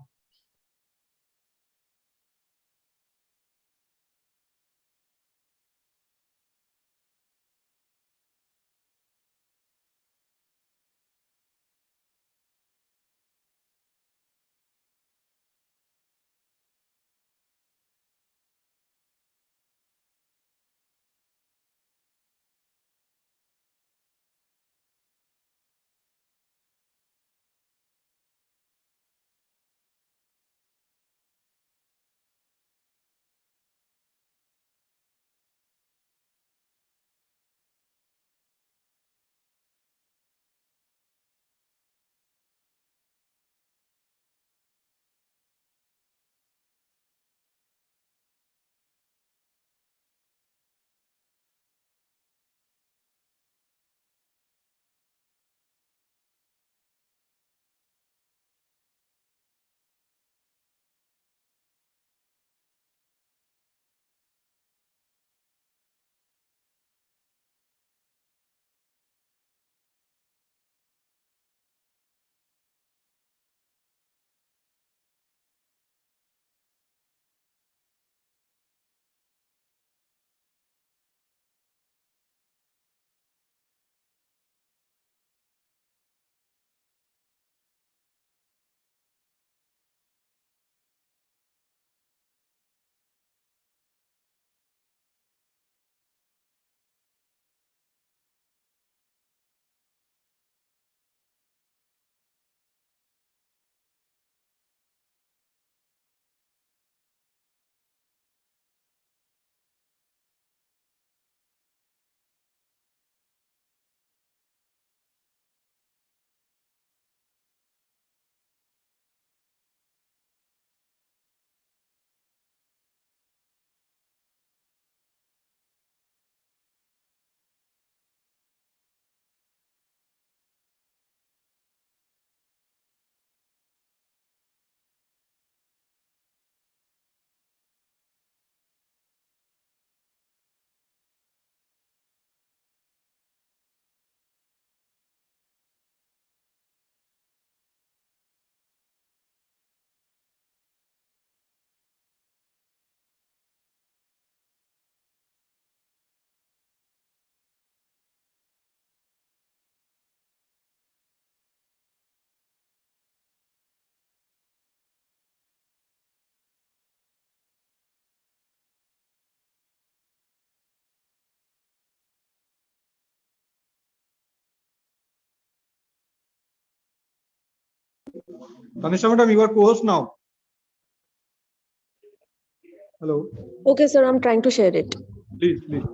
Tanisha, madam, you are co-host now. Hello. Okay, sir, I'm trying to share it. Please, please.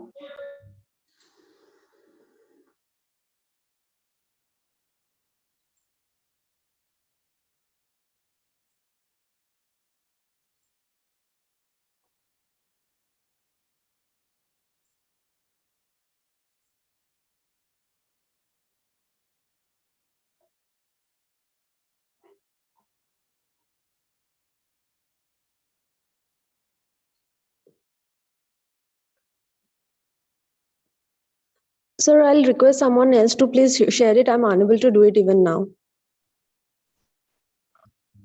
Sir, I'll request someone else to please share it. I'm unable to do it even now.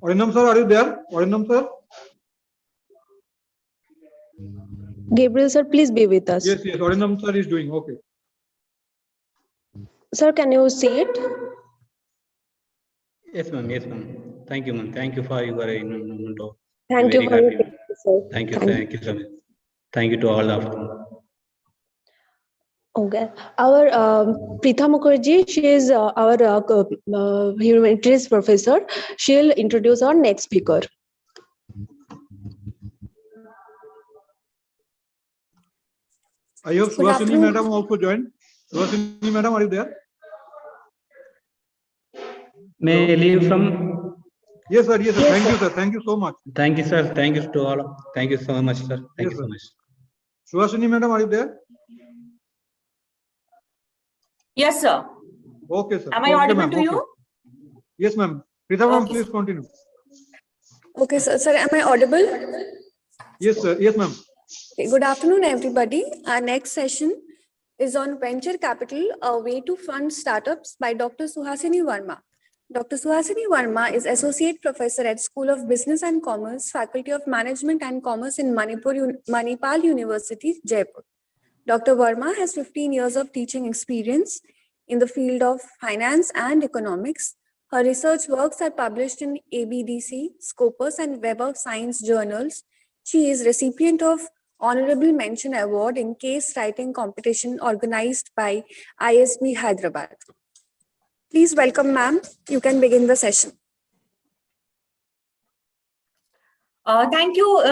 Arinam sir, are you there? Arinam sir? Gabriel sir, please be with us. Yes, Arinam sir is doing. Okay. Sir, can you see it? Yes, ma'am. Yes, ma'am. Thank you, ma'am. Thank you for your involvement. Thank you for your patience, sir. Thank you. Thank you so much. Thank you to all of them. Okay. Our Preetha Mukherjee, she is our humanities professor. She'll introduce our next speaker. I hope Good Suhasini afternoon. madam also joined. Suhasini madam, are you there? May I leave some? Yes, sir. Yes, sir. Yes, Thank sir. you, sir. Thank you so much. Thank you, sir. Thank you to all. Thank you so much, sir. Thank Yes, you so sir. much. Suhasini madam, are you there? Yes, sir. Okay, sir. Am I Okay, audible ma'am. to Okay. you? Yes, ma'am. Preetha ma'am, Okay. please continue. Okay, sir. Sir, am I audible? Yes, sir. Yes, ma'am. Okay, good afternoon, everybody. Our next session is on venture capital, a way to fund startups by Dr. Suhasini Verma. Dr. Suhasini Verma is Associate Professor at School of Business and Commerce, Faculty of Management and Commerce in Manipal University, Jaipur. Dr. Verma has 15 years of teaching experience in the field of finance and economics. Her research works are published in ABDC, Scopus, and Web of Science journals. She is recipient of Honorable Mention Award in case writing competition organized by ISB Hyderabad. Please welcome, ma'am. You can begin the session. Thank you,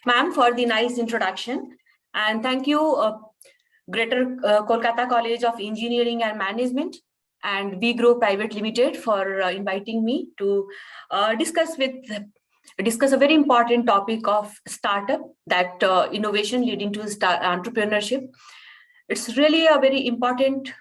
ma'am, for the nice introduction. And thank you, Greater Kolkata College of Engineering and Management and WeGrow Private Limited for inviting me to discuss a very important topic of startup, that innovation leading to entrepreneurship. It's really a very important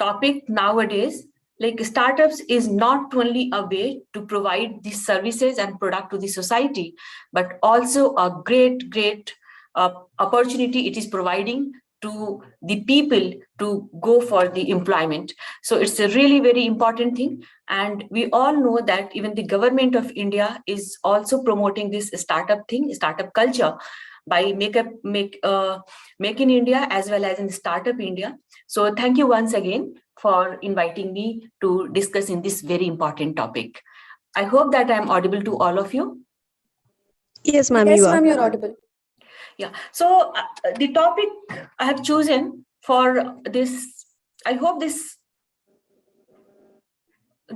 topic nowadays. Like, startups is not only a way to provide these services and product to the society, but also a great opportunity it is providing to the people to go for the employment. So it's a really very important thing. And we all know that even the government of India is also promoting this startup culture by Make in India as well as in Startup India. So thank you once again for inviting me to discuss in this very important topic. I hope that I'm audible to all of you. Yes, ma'am, Yes, you are. ma'am, you're audible. Yeah, so the topic I have chosen for this, I hope this,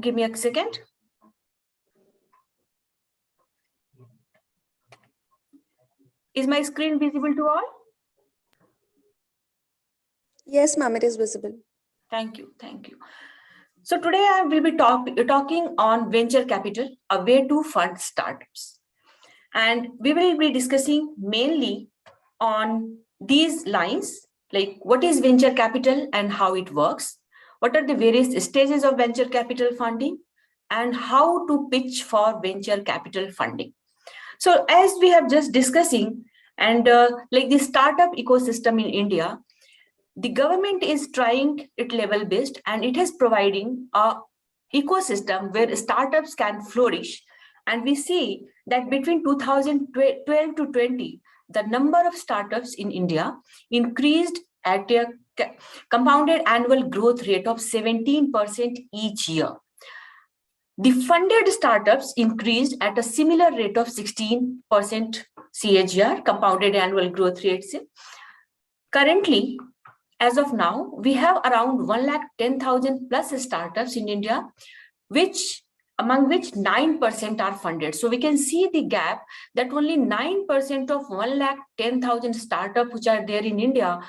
give me a second. Is my screen visible to all? Yes, ma'am, it is visible. Thank you. So today I will be talking on venture capital, a way to fund startups. And we will be discussing mainly on these lines, like what is venture capital and how it works, what are the various stages of venture capital funding, and how to pitch for venture capital funding. So as we have just discussing, and like the startup ecosystem in India, the government is trying it level based, and it is providing a ecosystem where startups can flourish. And we see that between 2012 to 20, the number of startups in India increased at a compounded annual growth rate of 17% each year. The funded startups increased at a similar rate of 16% CAGR, compounded annual growth rates. Currently, as of now, we have around 110,000 plus startups in India, among which 9% are funded. So we can see the gap that only 9% of 110,000 startups which are there in India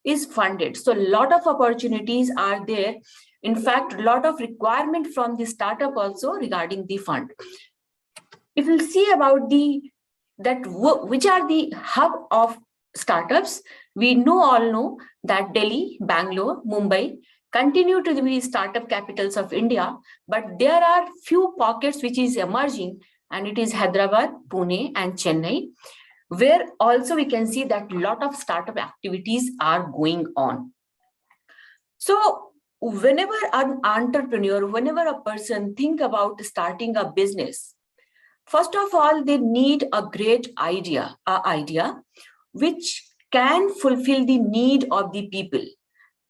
is funded. So a lot of opportunities are there. In fact, a lot of requirement from the startup also regarding the fund. If you see about which are the hub of startups, we all know that Delhi, Bangalore, Mumbai continue to be startup capitals of India, but there are few pockets which is emerging, and it is Hyderabad, Pune, and Chennai, where also we can see that a lot of startup activities are going on. So whenever an entrepreneur, whenever a person think about starting a business, first of all, they need a great idea, which can fulfill the need of the people.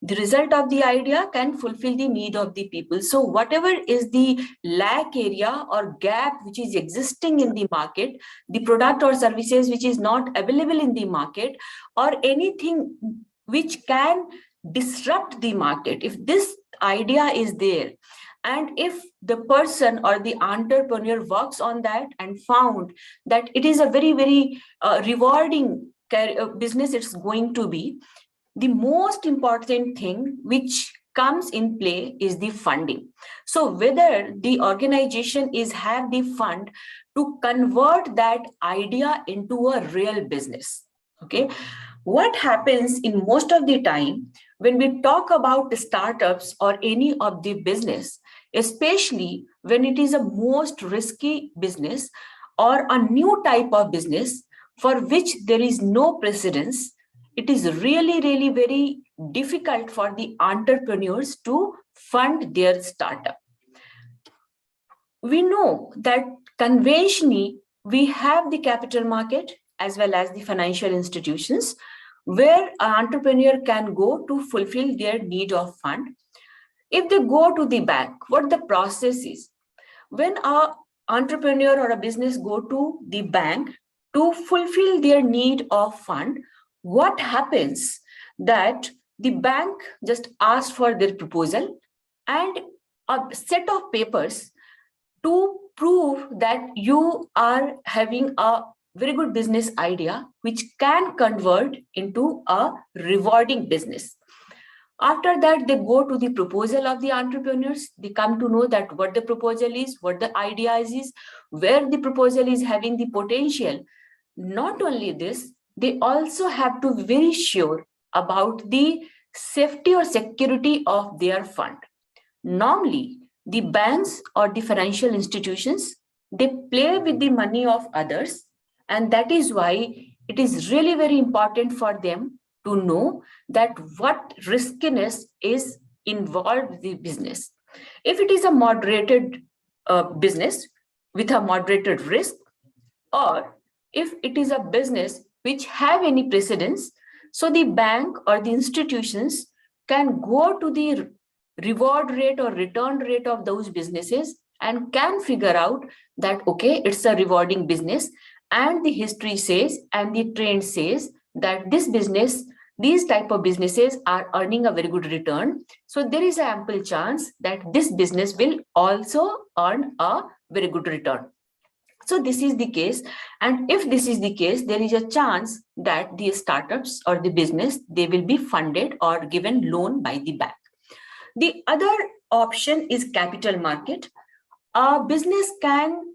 The result of the idea can fulfill the need of the people. So whatever is the lack area or gap which is existing in the market, the product or services which is not available in the market, or anything which can disrupt the market, if this idea is there, and if the person or the entrepreneur works on that and found that it is a very, very rewarding business it's going to be, the most important thing which comes in play is the funding. So whether the organization is have the fund to convert that idea into a real business. Okay, what happens in most of the time when we talk about startups or any of the business, especially when it is a most risky business or a new type of business for which there is no precedence, it is really, really very difficult for the entrepreneurs to fund their startup. We know that conventionally, we have the capital market as well as the financial institutions where an entrepreneur can go to fulfill their need of fund. If they go to the bank, what the process is? When an entrepreneur or a business go to the bank to fulfill their need of fund, what happens that the bank just asks for their proposal and a set of papers to prove that you are having a very good business idea which can convert into a rewarding business. After that, they go to the proposal of the entrepreneurs. They come to know that what the proposal is, what the idea is, where the proposal is having the potential. Not only this, they also have to be very sure about the safety or security of their fund. Normally, the banks or the financial institutions, they play with the money of others, and that is why it is really very important for them to know that what riskiness is involved with the business. If it is a moderated business with a moderated risk, or if it is a business which have any precedence, so the bank or the institutions can go to the reward rate or return rate of those businesses and can figure out that, okay, it's a rewarding business, and the history says and the trend says that this business, these type of businesses are earning a very good return. So there is an ample chance that this business will also earn a very good return. So this is the case. And if this is the case, there is a chance that the startups or the business, they will be funded or given loan by the bank. The other option is capital market. A business can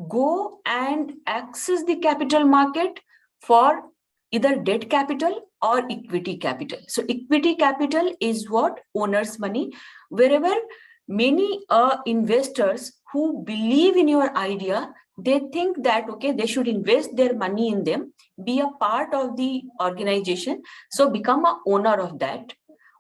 go and access the capital market for either debt capital or equity capital. So equity capital is what? Owner's money, wherever many investors who believe in your idea, they think that, okay, they should invest their money in them, be a part of the organization, so become an owner of that.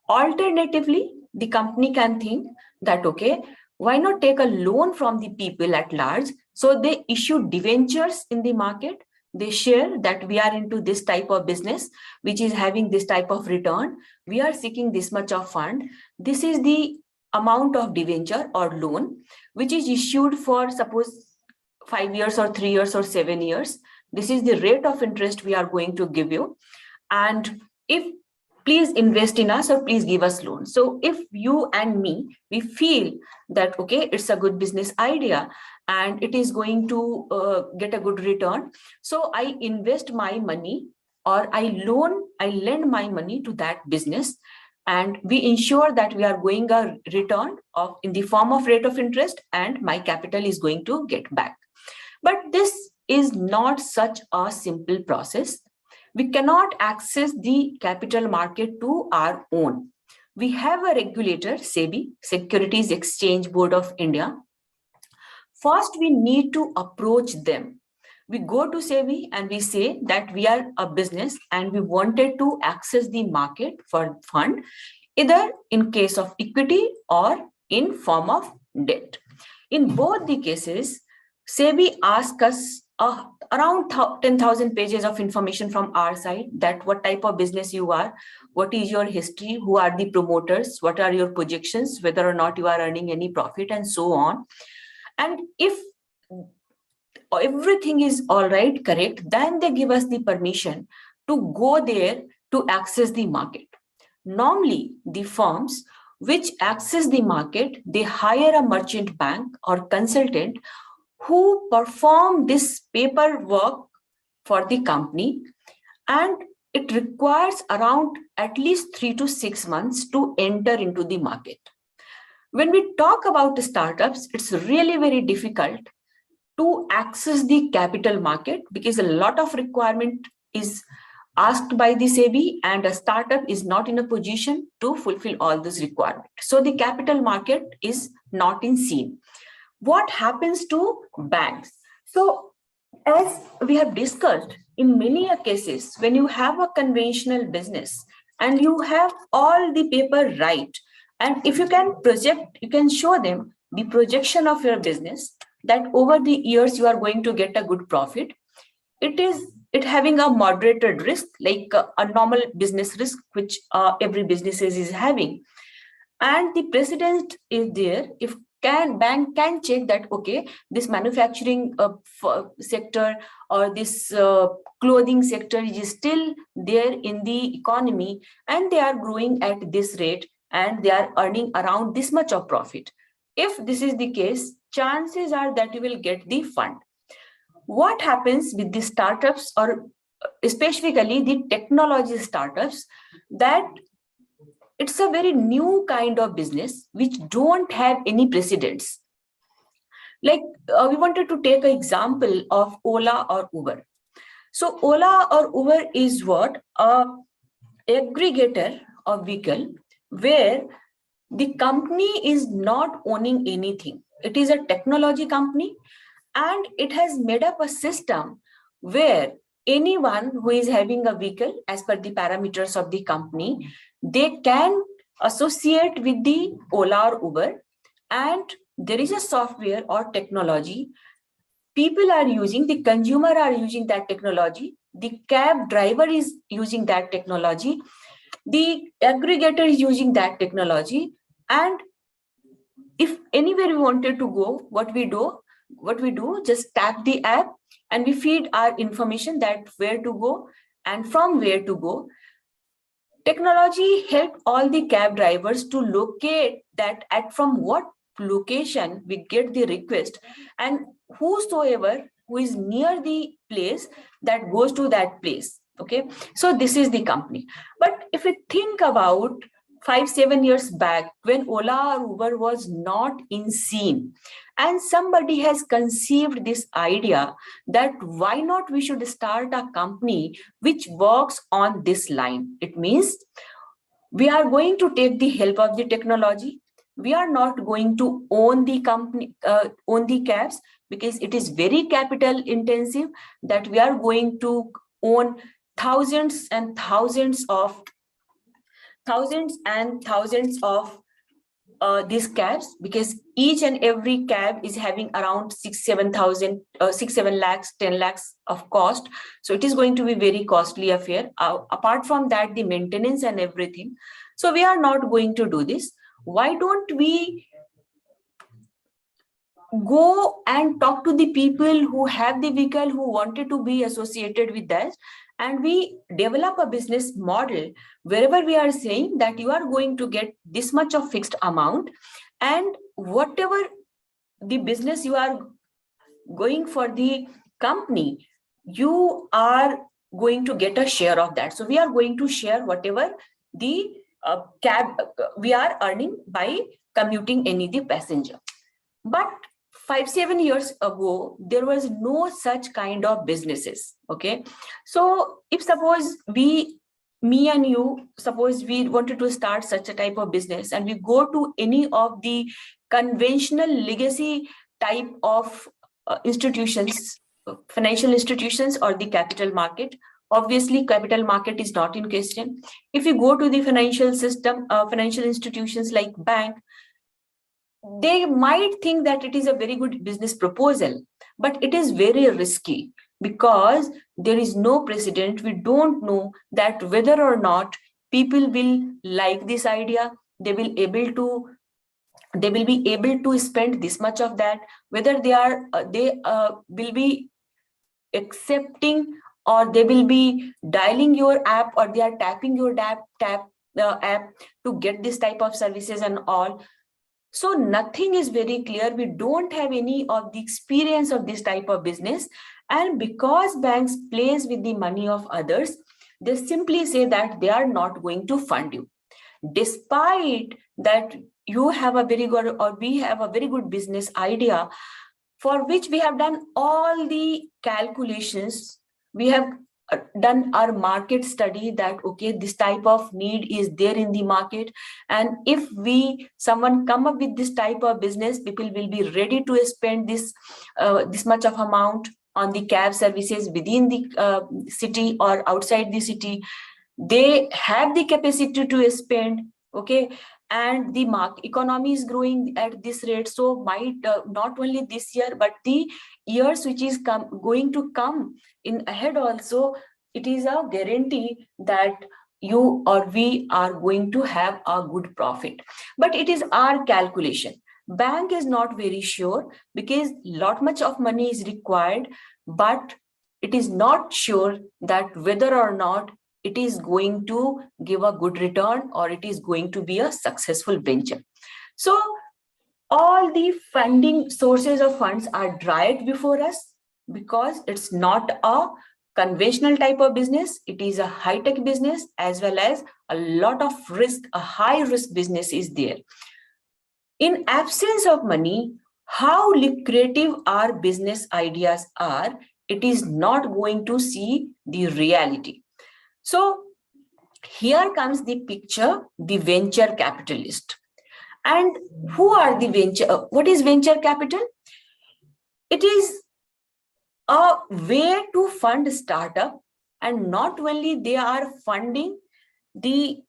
Alternatively, the company can think that, okay, why not take a loan from the people at large? So they issue debentures in the market. They share that we are into this type of business, which is having this type of return. We are seeking this much of fund. This is the amount of debenture or loan, which is issued for suppose 5 years or 3 years or 7 years. This is the rate of interest we are going to give you. And if please invest in us or please give us loan. So if you and me, we feel that, okay, it's a good business idea and it is going to get a good return. So I invest my money or I lend my money to that business, and we ensure that we are going a return of in the form of rate of interest and my capital is going to get back. But this is not such a simple process. We cannot access the capital market to our own. We have a regulator, SEBI, Securities Exchange Board of India. First, we need to approach them. We go to SEBI and we say that we are a business and we wanted to access the market for fund. either in case of equity or in form of debt. In both the cases, SEBI asks us around 10,000 pages of information from our side, that what type of business you are, what is your history, who are the promoters, what are your projections, whether or not you are earning any profit, and so on. And if everything is all right, correct, then they give us the permission to go there to access the market. Normally, the firms which access the market, they hire a merchant bank or consultant who perform this paperwork for the company, and it requires around at least 3 to 6 months to enter into the market. When we talk about startups, it's really very difficult to access the capital market because a lot of requirement is asked by the SEBI, and a startup is not in a position to fulfill all this requirement. So the capital market is not in scene. What happens to banks? So as we have discussed, in many cases, when you have a conventional business and you have all the paper right, and if you can project, you can show them the projection of your business, that over the years you are going to get a good profit. It having a moderated risk, like a normal business risk, which every business is having. And the precedent is there. If bank can check that, okay, this manufacturing sector or this clothing sector is still there in the economy, and they are growing at this rate, and they are earning around this much of profit. If this is the case, chances are that you will get the fund. What happens with the startups, or specifically the technology startups, that it's a very new kind of business which don't have any precedents. Like we wanted to take an example of Ola or Uber. So Ola or Uber is what? An aggregator of vehicle where the company is not owning anything. It is a technology company, and it has made up a system where anyone who is having a vehicle as per the parameters of the company, they can associate with the Ola or Uber, and there is a software or technology. People are using, the consumer are using that technology, the cab driver is using that technology, the aggregator is using that technology, and if anywhere we wanted to go, what we do, just tap the app and we feed our information that where to go and from where to go. Technology helped all the cab drivers to locate that at from what location we get the request, and whosoever who is near the place that goes to that place. Okay, so this is the company. But if we think about 5-7 years back, when Ola or Uber was not in scene, and somebody has conceived this idea that why not we should start a company which works on this line. It means we are going to take the help of the technology. We are not going to own the company, own the cabs, because it is very capital intensive, that we are going to own thousands and thousands of these cabs, because each and every cab is having around 6-7 lakhs, 10 lakhs of cost. So it is going to be very costly affair. Apart from that, the maintenance and everything. So we are not going to do this. Why don't we go and talk to the people who have the vehicle, who wanted to be associated with that, and we develop a business model wherever we are saying that you are going to get this much of fixed amount, and whatever the business you are going for the company, you are going to get a share of that. So we are going to share whatever the cab we are earning by commuting any the passenger. But 5-7 years ago, there was no such kind of businesses. Okay, so if suppose me and you, suppose we wanted to start such a type of business, and we go to any of the conventional legacy type of institutions, financial institutions or the capital market, obviously capital market is not in question. If you go to the financial system, financial institutions like bank, they might think that it is a very good business proposal, but it is very risky because there is no precedent. We don't know that whether or not people will like this idea, they will be able to spend this much of that, whether they will be accepting, or they will be dialing your app, or they are tapping your app to get this type of services and all. So nothing is very clear. We don't have any of the experience of this type of business. And because banks plays with the money of others, they simply say that they are not going to fund you. Despite that you have a very good, or we have a very good business idea, for which we have done all the calculations. We have done our market study that, okay, this type of need is there in the market. And if someone come up with this type of business, people will be ready to spend this much of amount on the cab services within the city or outside the city. They have the capacity to spend, okay, and the economy is growing at this rate. So might not only this year, but the years which is going to come in ahead also, it is a guarantee that you or we are going to have a good profit. But it is our calculation. Bank is not very sure because lot much of money is required, but it is not sure that whether or not it is going to give a good return or it is going to be a successful venture. So all the funding sources of funds are dried before us because it's not a conventional type of business. It is a high-tech business, as well as a lot of risk, a high-risk business is there. In absence of money, how lucrative our business ideas are, it is not going to see the reality. So here comes the picture, the venture capitalist. And who are the what is venture capital? It is a way to fund startup, and not only they are funding the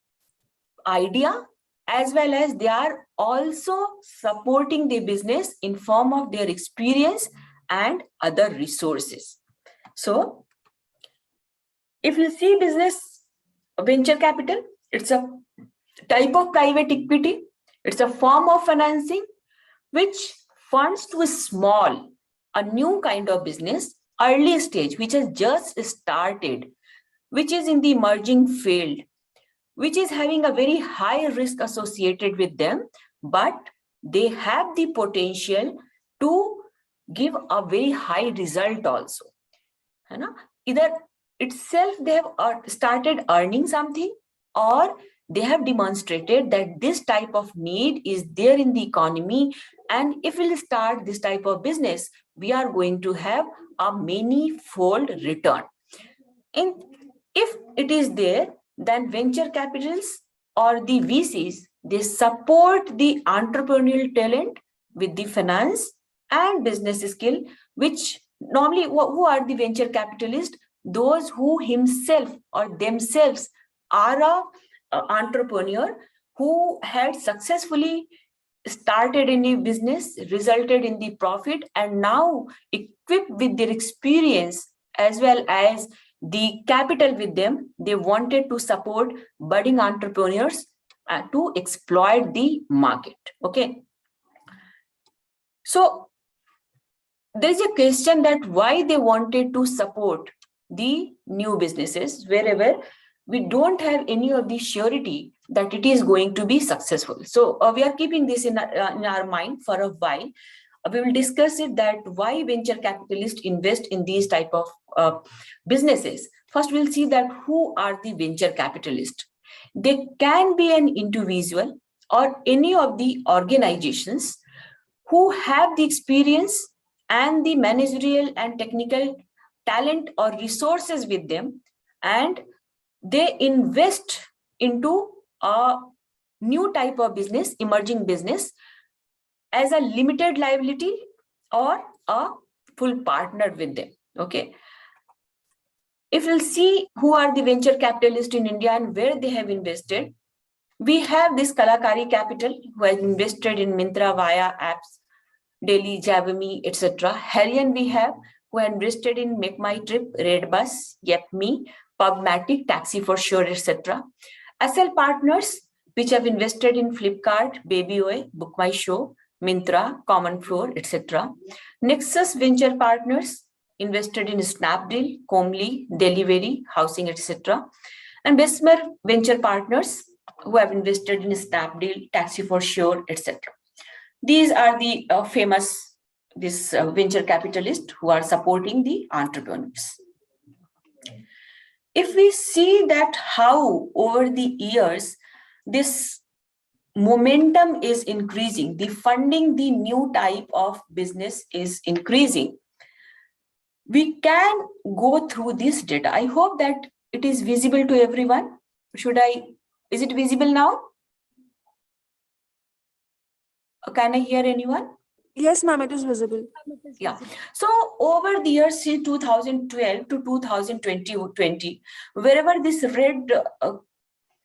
idea, as well as they are also supporting the business in form of their experience and other resources. So if you see business venture capital, it's a type of private equity. It's a form of financing which funds to a new kind of business, early stage, which has just started, which is in the emerging field, which is having a very high risk associated with them, but they have the potential to give a very high result also. Either itself they have started earning something, or they have demonstrated that this type of need is there in the economy, and if we'll start this type of business, we are going to have a many-fold return. And if it is there, then venture capitals or the VCs, they support the entrepreneurial talent with the finance and business skill, which normally, who are the venture capitalists? Those who himself or themselves are a entrepreneur who had successfully started any business, resulted in the profit, and now equipped with their experience as well as the capital with them, they wanted to support budding entrepreneurs to exploit the market. Okay. So there is a question that why they wanted to support the new businesses wherever we don't have any of the surety that it is going to be successful. So we are keeping this in our mind for a while. We will discuss it, that why venture capitalists invest in these type of businesses. First, we'll see that who are the venture capitalists. They can be an individual or any of the organizations who have the experience and the managerial and technical talent or resources with them, and they invest into a new type of business, emerging business, as a limited liability or a full partner with them. Okay. If we'll see who are the venture capitalists in India and where they have invested, we have this Kalakari Capital who has invested in Myntra via apps, Delhi, Javami, etc. Harian we have who have invested in Make My Trip, Redbus, Yepme, Pubmatic, Taxi for Sure, etc. SL Partners, which have invested in Flipkart, Babyoi, Book My Show, Myntra, Common Floor, etc. Nexus Venture Partners invested in Snapdeal, Comly, Delivery, Housing, etc. And Besmer Venture Partners who have invested in Snapdeal, Taxi for Sure, etc. These are the famous venture capitalists who are supporting the entrepreneurs. If we see that how over the years this momentum is increasing, the funding, the new type of business is increasing, we can go through this data. I hope that it is visible to everyone. Is it visible now? Can I hear anyone? Yes, ma'am, it is visible. Yeah. So over the years, say 2012 to 2020, wherever this red,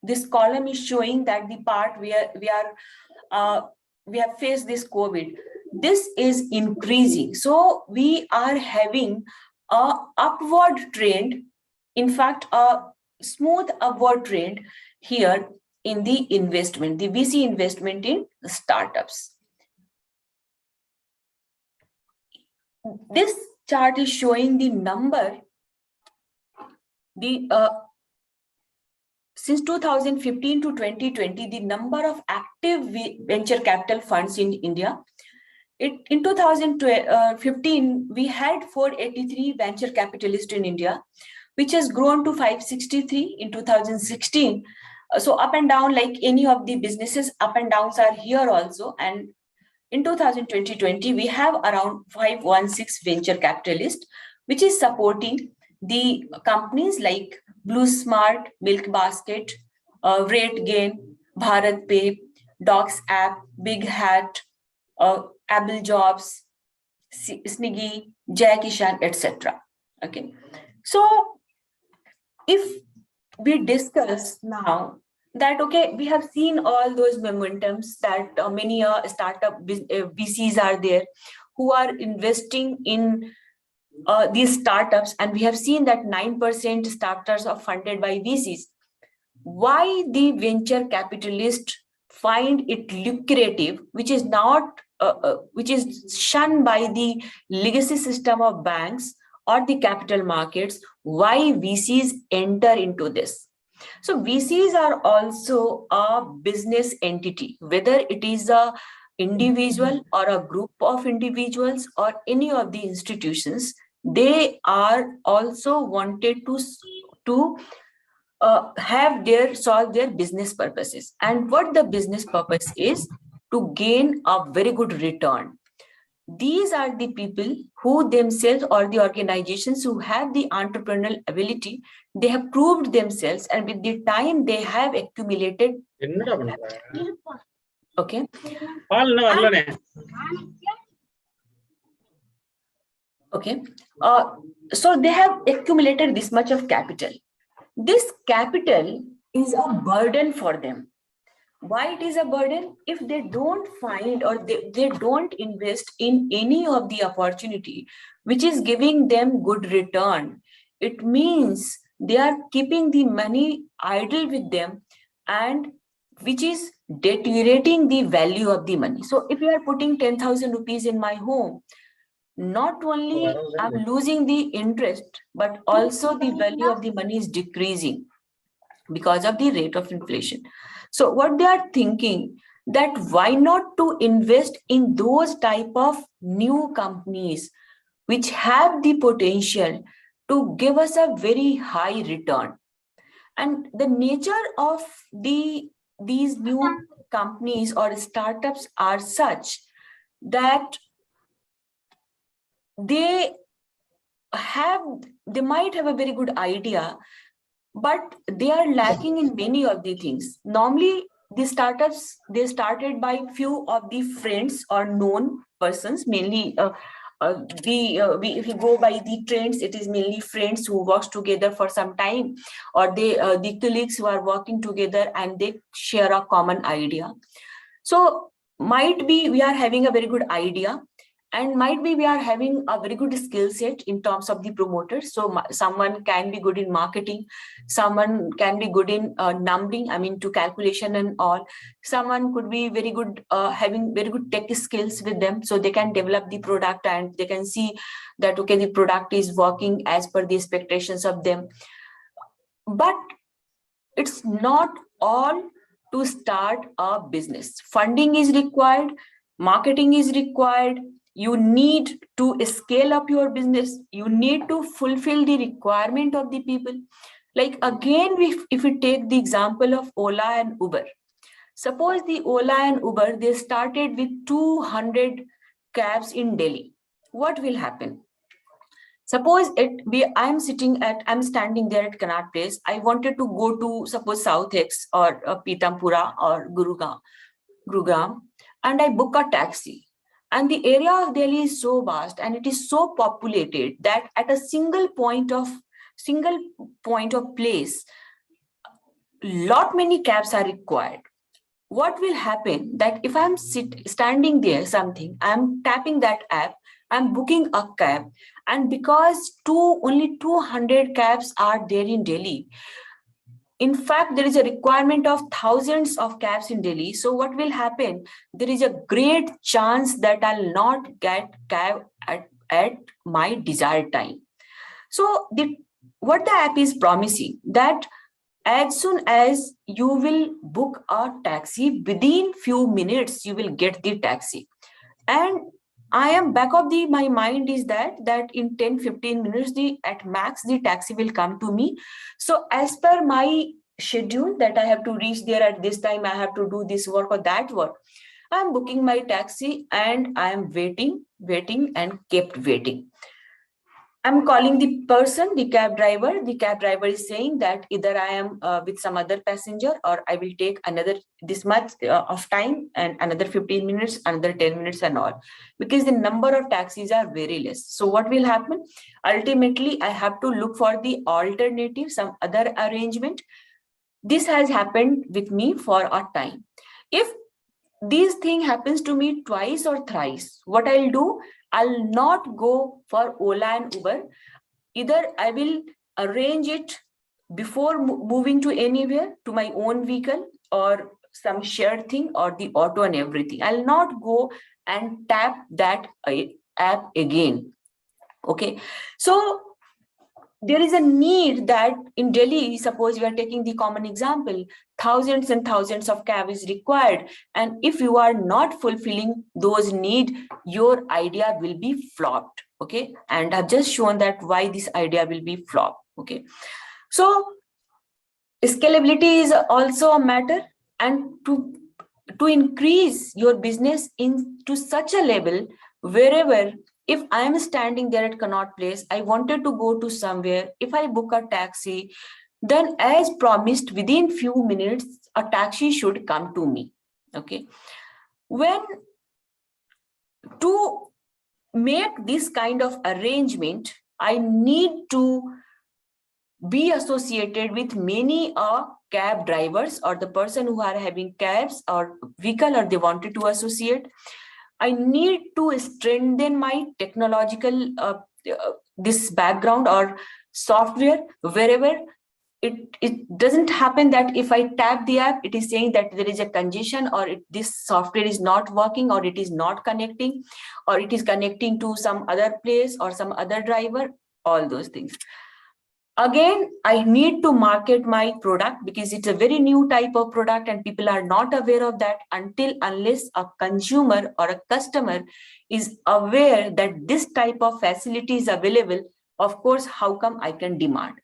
this column is showing that the part where we have faced this COVID, this is increasing. So we are having a upward trend, in fact, a smooth upward trend here in the investment, the VC investment in startups. This chart is showing the number, since 2015 to 2020, the number of active venture capital funds in India. In 2015, we had 483 venture capitalists in India, which has grown to 563 in 2016. So up and down, like any of the businesses, up and downs are here also. And in 2020, we have around 516 venture capitalists, which is supporting the companies like Blue Smart, Milk Basket, Rate Gain, Bharat Pay, Docs App, Big Hat, Apple Jobs, Sniggy, Jai Kishan, etc. Okay. So if we discuss now that, okay, we have seen all those momentums that many startup VCs are there who are investing in these startups, and we have seen that 9% startups are funded by VCs. Why the venture capitalists find it lucrative, which is not, which is shunned by the legacy system of banks or the capital markets? Why VCs enter into this? So VCs are also a business entity, whether it is a individual or a group of individuals or any of the institutions. They are also wanted to solve their business purposes. And what the business purpose is? To gain a very good return. These are the people who themselves, or the organizations who have the entrepreneurial ability, they have proved themselves, and with the time they have accumulated. Okay. Okay. So they have accumulated this much of capital. This capital is a burden for them. Why it is a burden? If they don't find or they don't invest in any of the opportunity which is giving them good return, it means they are keeping the money idle with them, and which is deteriorating the value of the money. So if you are putting 10,000 rupees in my home, not only I'm losing the interest, but also the value of the money is decreasing because of the rate of inflation. So what they are thinking, that why not to invest in those type of new companies which have the potential to give us a very high return. And the nature of these new companies or startups are such that they might have a very good idea, but they are lacking in many of the things. Normally, the startups, they started by few of the friends or known persons, mainly if you go by the trends, it is mainly friends who works together for some time, or the colleagues who are working together and they share a common idea. So might be we are having a very good idea, and might be we are having a very good skill set in terms of the promoters. So someone can be good in marketing, someone can be good in numbering, I mean to calculation and all. Someone could be very good, having very good tech skills with them, so they can develop the product and they can see that, okay, the product is working as per the expectations of them. But it's not all to start a business. Funding is required, marketing is required. You need to scale up your business. You need to fulfill the requirement of the people. Like again, if we take the example of Ola and Uber. Suppose the Ola and Uber, they started with 200 cabs in Delhi. What will happen? Suppose I'm standing there at Connaught Place. I wanted to go to suppose South X or Pitampura or Gurugram, and I book a taxi. And the area of Delhi is so vast and it is so populated that at a single point of place, lot many cabs are required. What will happen that if I'm standing there I'm tapping that app, I'm booking a cab, and because only 200 cabs are there in Delhi, in fact, there is a requirement of thousands of cabs in Delhi. So what will happen? There is a great chance that I'll not get cab at my desired time. So what the app is promising, that as soon as you will book a taxi, within few minutes, you will get the taxi. And I am back of my mind is that in 10-15 minutes, at max, the taxi will come to me. So as per my schedule that I have to reach there at this time, I have to do this work or that work, I'm booking my taxi and I am waiting and kept waiting. I'm calling the person, the cab driver. The cab driver is saying that either I am with some other passenger or I will take this much of time and another 15 minutes, another 10 minutes and all, because the number of taxis are very less. So what will happen? Ultimately, I have to look for the alternative, some other arrangement. This has happened with me for a time. If this thing happens to me twice or thrice, what I'll do, I'll not go for Ola and Uber. Either I will arrange it before moving to anywhere, to my own vehicle or some shared thing or the auto and everything. I'll not go and tap that app again. Okay. So there is a need that in Delhi, suppose we are taking the common example, thousands and thousands of cabs is required. And if you are not fulfilling those needs, your idea will be flopped. Okay. And I've just shown that why this idea will be flopped. Okay. So scalability is also a matter, and to increase your business to such a level wherever, if I am standing there at Connaught Place, I wanted to go to somewhere, if I book a taxi, then as promised, within few minutes, a taxi should come to me. Okay. To make this kind of arrangement, I need to be associated with many cab drivers or the person who are having cabs or vehicle or they wanted to associate. I need to strengthen my technological this background or software wherever it doesn't happen that if I tap the app, it is saying that there is a congestion or this software is not working or it is not connecting or it is connecting to some other place or some other driver, all those things. Again, I need to market my product because it's a very new type of product and people are not aware of that unless a consumer or a customer is aware that this type of facility is available. Of course, how come I can demand?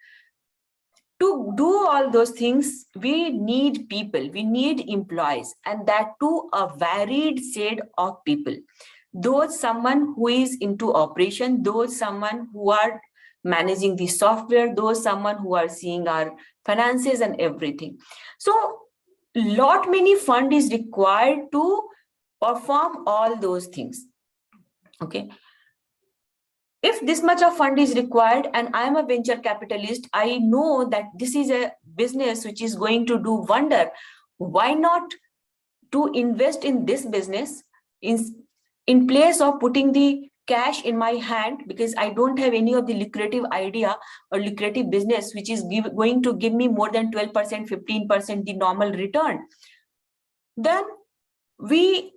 To do all those things, we need people, we need employees, and that too a varied set of people. Someone who is into operation, someone who are managing the software, someone who are seeing our finances and everything. So many fund is required to perform all those things. Okay. if this much of fund is required and I am a venture capitalist, I know that this is a business which is going to do wonder. Why not to invest in this business in place of putting the cash in my hand, because I don't have any of the lucrative idea or lucrative business which is going to give me more than 12%, 15% the normal return. Then we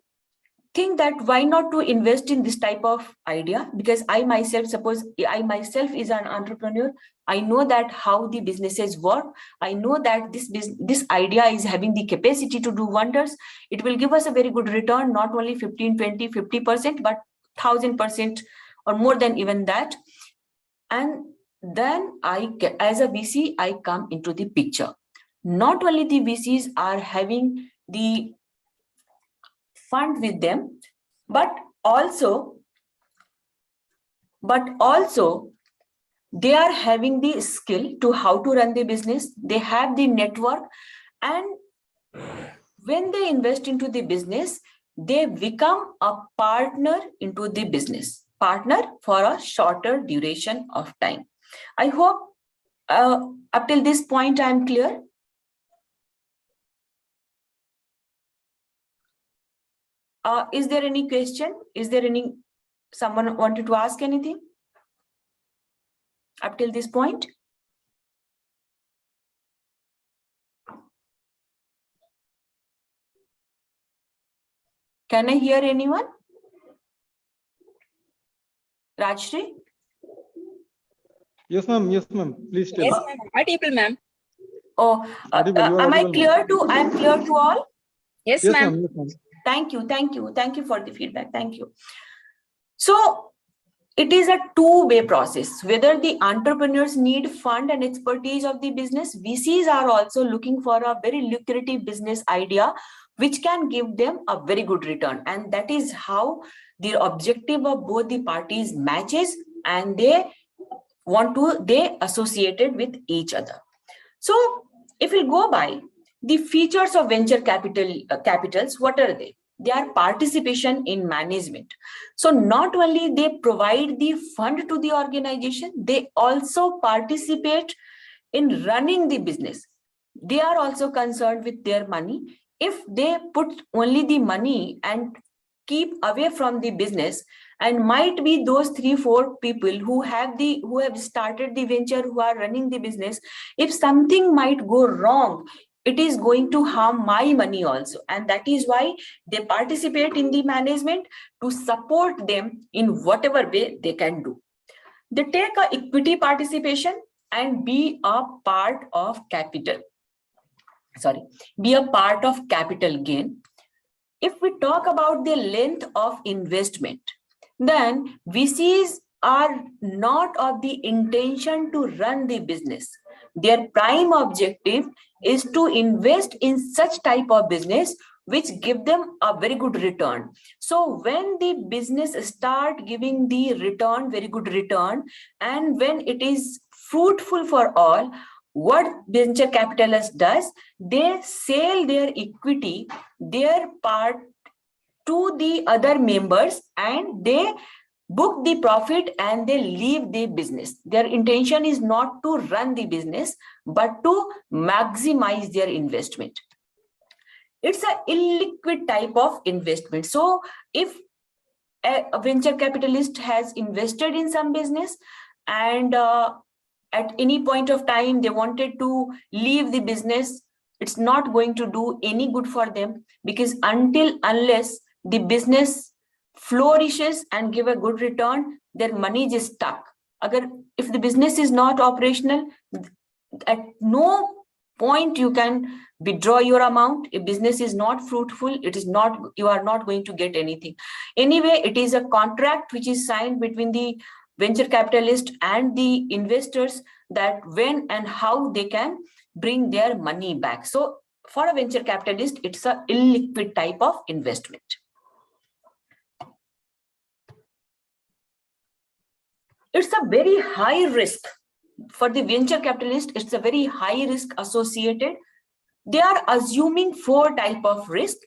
think that why not to invest in this type of idea, because I myself, suppose I myself is an entrepreneur, I know that how the businesses work. I know that this idea is having the capacity to do wonders. It will give us a very good return, not only 15, 20, 50%, but 1000% or more than even that. And then as a VC, I come into the picture. Not only the VCs are having the fund with them, but also they are having the skill to how to run the business. They have the network, and when they invest into the business, they become a partner into the business, partner for a shorter duration of time. I hope up till this point I am clear. Is there any question? Is there someone wanted to ask anything up till this point? Can I hear anyone? Rajshri? Yes, ma'am. Yes, ma'am. Please tell. Yes, ma'am. Audible, ma'am. Oh, Audible, you are am I audible, clear to? I am clear to all. Yes, Yes, ma'am. ma'am. Yes, ma'am. Thank you, thank you, thank you for the feedback. Thank you. So it is a two-way process. Whether the entrepreneurs need fund and expertise of the business, VCs are also looking for a very lucrative business idea which can give them a very good return. And that is how the objective of both the parties matches, and they associated with each other. So if we go by the features of venture capitals, what are they? They are participation in management. So not only they provide the fund to the organization, they also participate in running the business. They are also concerned with their money. If they put only the money and keep away from the business, and might be those 3-4 people who have started the venture, who are running the business, if something might go wrong, it is going to harm my money also. And that is why they participate in the management to support them in whatever way they can do. They take a equity participation and be a part of capital gain. If we talk about the length of investment, then VCs are not of the intention to run the business. Their prime objective is to invest in such type of business which give them a very good return. So when the business start giving the return, very good return, and when it is fruitful for all, what venture capitalist does, they sell their equity, their part, to the other members, and they book the profit and they leave the business. Their intention is not to run the business, but to maximize their investment. It's an illiquid type of investment. So if a venture capitalist has invested in some business, and at any point of time they wanted to leave the business, it's not going to do any good for them, because unless the business flourishes and give a good return, their money is stuck. If the business is not operational, at no point you can withdraw your amount. If business is not fruitful, you are not going to get anything. Anyway, it is a contract which is signed between the venture capitalist and the investors, that when and how they can bring their money back. So for a venture capitalist, it's a illiquid type of investment. It's a very high risk. For the venture capitalist, it's a very high risk associated. They are assuming 4 types of risk.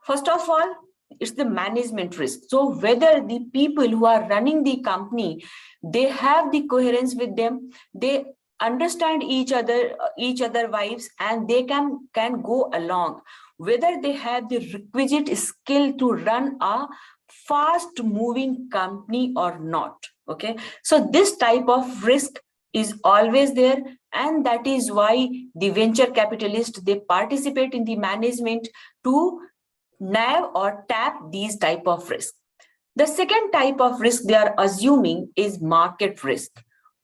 First of all, it's the management risk. So whether the people who are running the company, they have the coherence with them, they understand each other vibes, and they can go along, whether they have the requisite skill to run a fast moving company or not. Okay, so this type of risk is always there, and that is why the venture capitalists, they participate in the management to nab or tap these type of risk. The second type of risk they are assuming is market risk,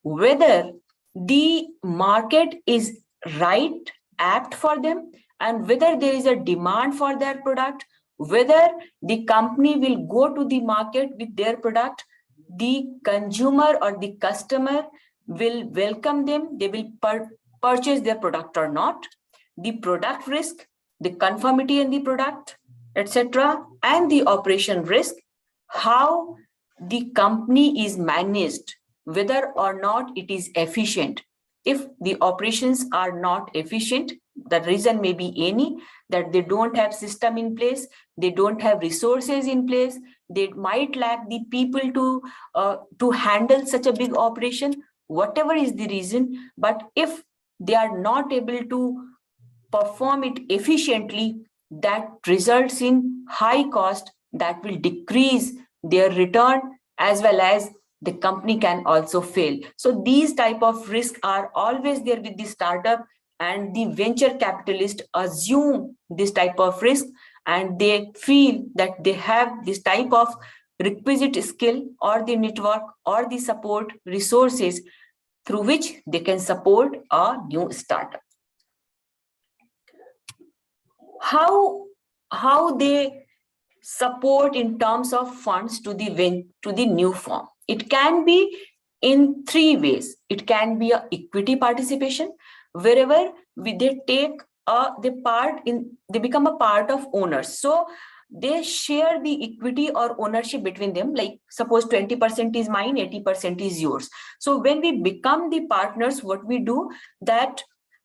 whether the market is right, apt for them, and whether there is a demand for their product, whether the company will go to the market with their product, the consumer or the customer will welcome them, they will purchase their product or not, the product risk, the conformity in the product, etc., and the operation risk, how the company is managed, whether or not it is efficient. If the operations are not efficient, the reason may be any, that they don't have system in place, they don't have resources in place, they might lack the people to handle such a big operation, whatever is the reason. But if they are not able to perform it efficiently, that results in high cost, that will decrease their return, as well as the company can also fail. So these type of risks are always there with the startup, and the venture capitalists assume this type of risk, and they feel that they have this type of requisite skill or the network or the support resources through which they can support a new startup. How they support in terms of funds to the new firm? It can be in three ways. It can be a equity participation, wherever they take they become a part of owners. So they share the equity or ownership between them. Like suppose 20% is mine, 80% is yours. So when we become the partners, what we do, that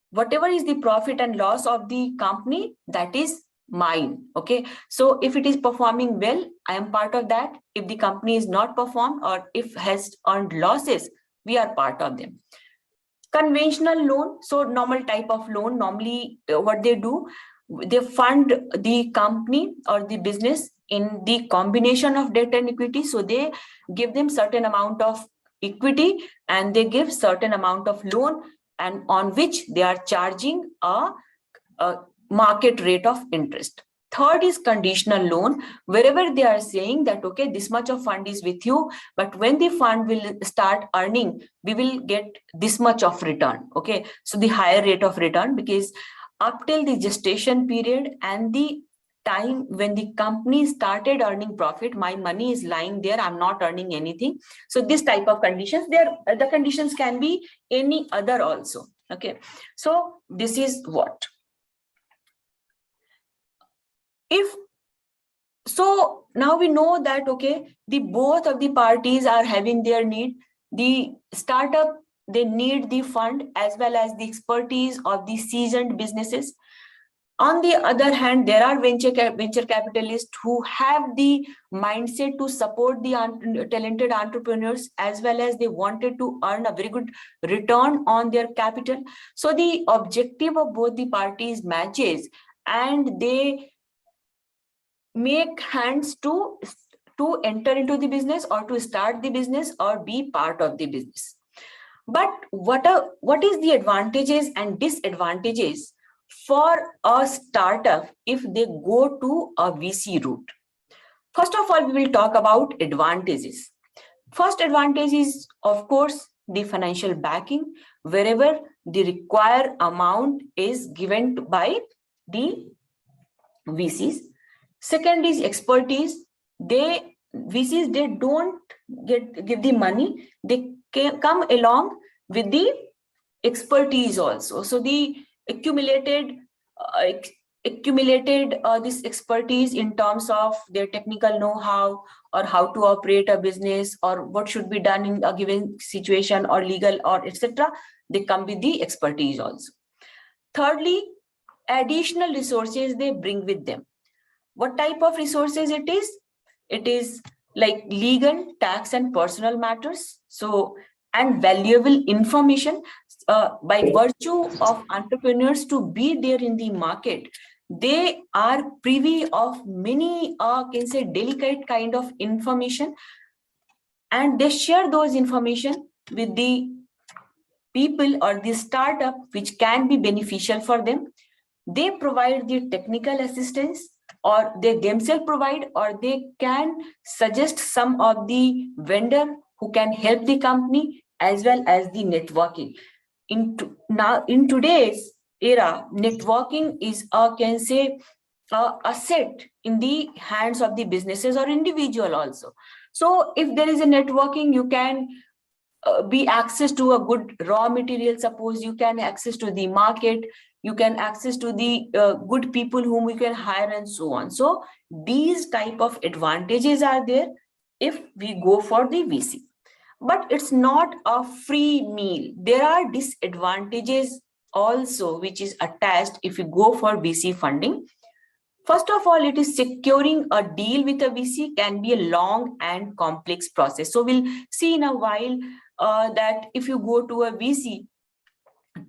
whatever is the profit and loss of the company, that is mine. Okay, so if it is performing well, I am part of that. If the company is not performed or if has earned losses, we are part of them. Conventional loan, so normal type of loan, normally what they do, they fund the company or the business in the combination of debt and equity. So they give them certain amount of equity and they give certain amount of loan, and on which they are charging a market rate of interest. Third is conditional loan, wherever they are saying that, okay, this much of fund is with you, but when the fund will start earning, we will get this much of return. Okay, so the higher rate of return, because up till the gestation period and the time when the company started earning profit, my money is lying there, I'm not earning anything. So this type of conditions, the conditions can be any other also. Okay, so this is what. So now we know that, okay, the both of the parties are having their need. The startup, they need the fund as well as the expertise of the seasoned businesses. On the other hand, there are venture capitalists who have the mindset to support the talented entrepreneurs, as well as they wanted to earn a very good return on their capital. So the objective of both the parties matches, and they make hands to enter into the business or to start the business or be part of the business. But what is the advantages and disadvantages for a startup if they go to a VC route? First of all, we will talk about advantages. First advantage is, of course, the financial backing, wherever the required amount is given by the VCs. Second is expertise. VCs, they don't give the money, they come along with the expertise also. So the accumulated this expertise in terms of their technical know-how, or how to operate a business, or what should be done in a given situation, or legal, or etc., they come with the expertise also. Thirdly, additional resources they bring with them. What type of resources it is? It is like legal, tax, and personal matters. So, and valuable information by virtue of entrepreneurs to be there in the market. They are privy of many, can say, delicate kind of information, and they share those information with the people or the startup which can be beneficial for them. They provide the technical assistance, or they themselves provide, or they can suggest some of the vendor who can help the company, as well as the networking. In today's era, networking is can say a asset in the hands of the businesses or individual also. So if there is a networking, you can be access to a good raw material. Suppose you can access to the market, you can access to the good people whom we can hire, and so on. So these type of advantages are there if we go for the VC. But it's not a free meal. There are disadvantages also which is attached if you go for VC funding. First of all, it is securing a deal with a VC can be a long and complex process. So we'll see in a while that if you go to a VC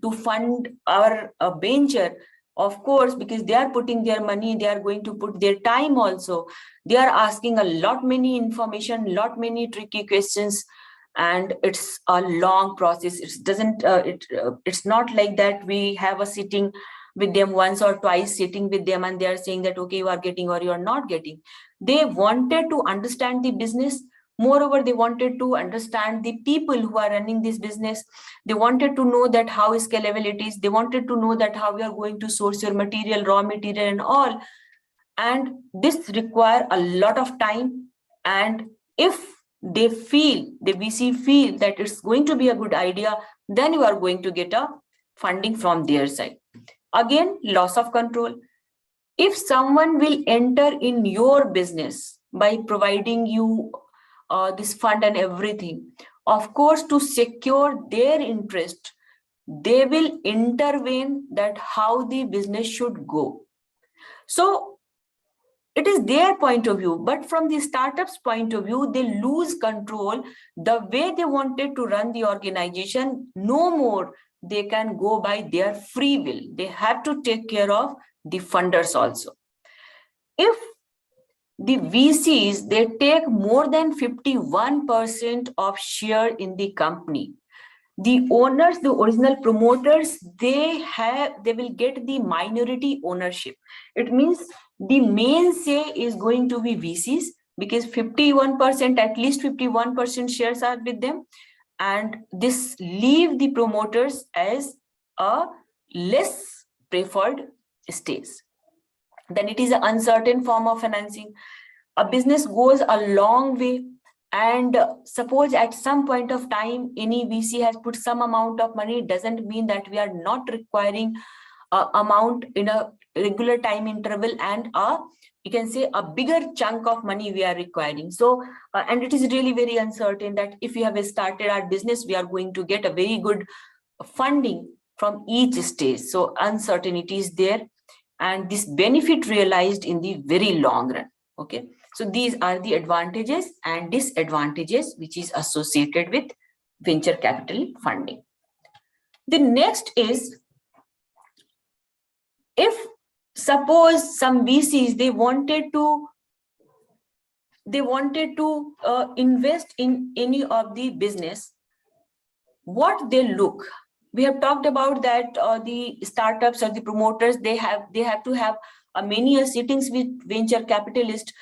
to fund our venture, of course, because they are putting their money, they are going to put their time also. They are asking a lot many information, lot many tricky questions, and it's a long process. It doesn't. It's not like that we have a sitting with them once or twice, sitting with them, and they are saying that okay, you are getting or you are not getting. They wanted to understand the business. Moreover, they wanted to understand the people who are running this business. They wanted to know that how scalable it is. They wanted to know that how we are going to source your material, raw material, and all. And this require a lot of time. And if they feel, the VC feel that it's going to be a good idea, then you are going to get a funding from their side. Again, loss of control. If someone will enter in your business by providing you this fund and everything, of course, to secure their interest, they will intervene that how the business should go. So it is their point of view, but from the startup's point of view, they lose control. The way they wanted to run the organization, no more they can go by their free will. They have to take care of the funders also. If the VCs, they take more than 51% of share in the company, the owners, the original promoters, they will get the minority ownership. It means the main say is going to be VCs, because 51%, at least 51% shares are with them, and this leave the promoters as a less preferred stage. Then it is an uncertain form of financing. A business goes a long way, and suppose at some point of time any VC has put some amount of money, doesn't mean that we are not requiring amount in a regular time interval, and you can say a bigger chunk of money we are requiring. So and it is really very uncertain that if we have started our business, we are going to get a very good funding from each stage. So uncertainty is there, and this benefit realized in the very long run. Okay, so these are the advantages and disadvantages which is associated with venture capital funding. The next is, if suppose some VCs, they wanted to invest in any of the business, what they look. We have talked about that the startups or the promoters, they have to have many sittings with venture capitalists.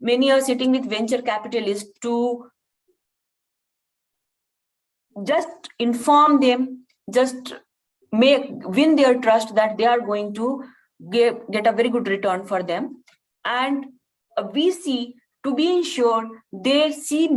Many are sitting with venture capitalists to just inform them, just win their trust that they are going to get a very good return for them. And a VC, to be ensured, they see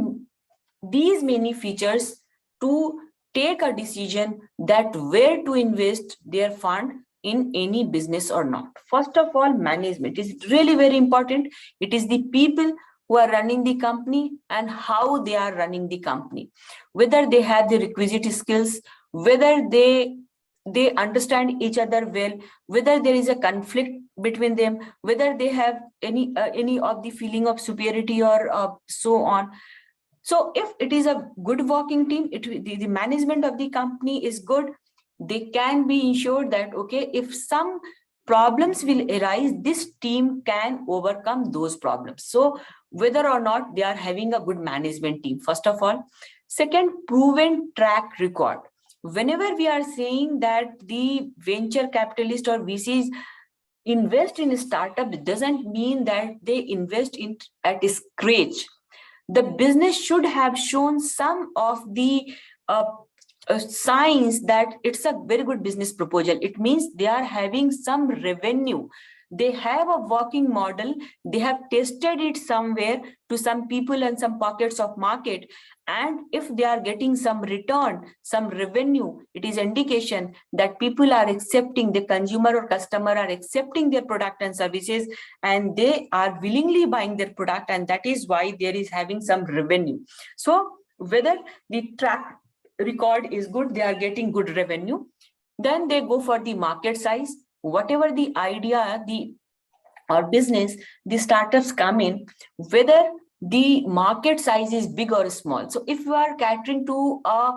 these many features to take a decision that where to invest their fund in any business or not. First of all, management is really very important. It is the people who are running the company and how they are running the company, whether they have the requisite skills, whether they they understand each other well, whether there is a conflict between them, whether they have any of the feeling of superiority or so on. So if it is a good working team, the management of the company is good, they can be ensured that, okay, if some problems will arise, this team can overcome those problems. So whether or not they are having a good management team, first of all. Second, proven track record. Whenever we are saying that the venture capitalist or VCs invest in a startup, it doesn't mean that they invest in at scratch. The business should have shown some of the signs that it's a very good business proposal. It means they are having some revenue. They have a working model. They have tested it somewhere to some people and some pockets of market. And if they are getting some return, some revenue, it is indication that people are accepting, the consumer or customer are accepting their product and services, and they are willingly buying their product. And that is why there is having some revenue. So whether the track record is good, they are getting good revenue. Then they go for the market size. Whatever the idea, or business, the startups come in, whether the market size is big or small. So if you are catering to a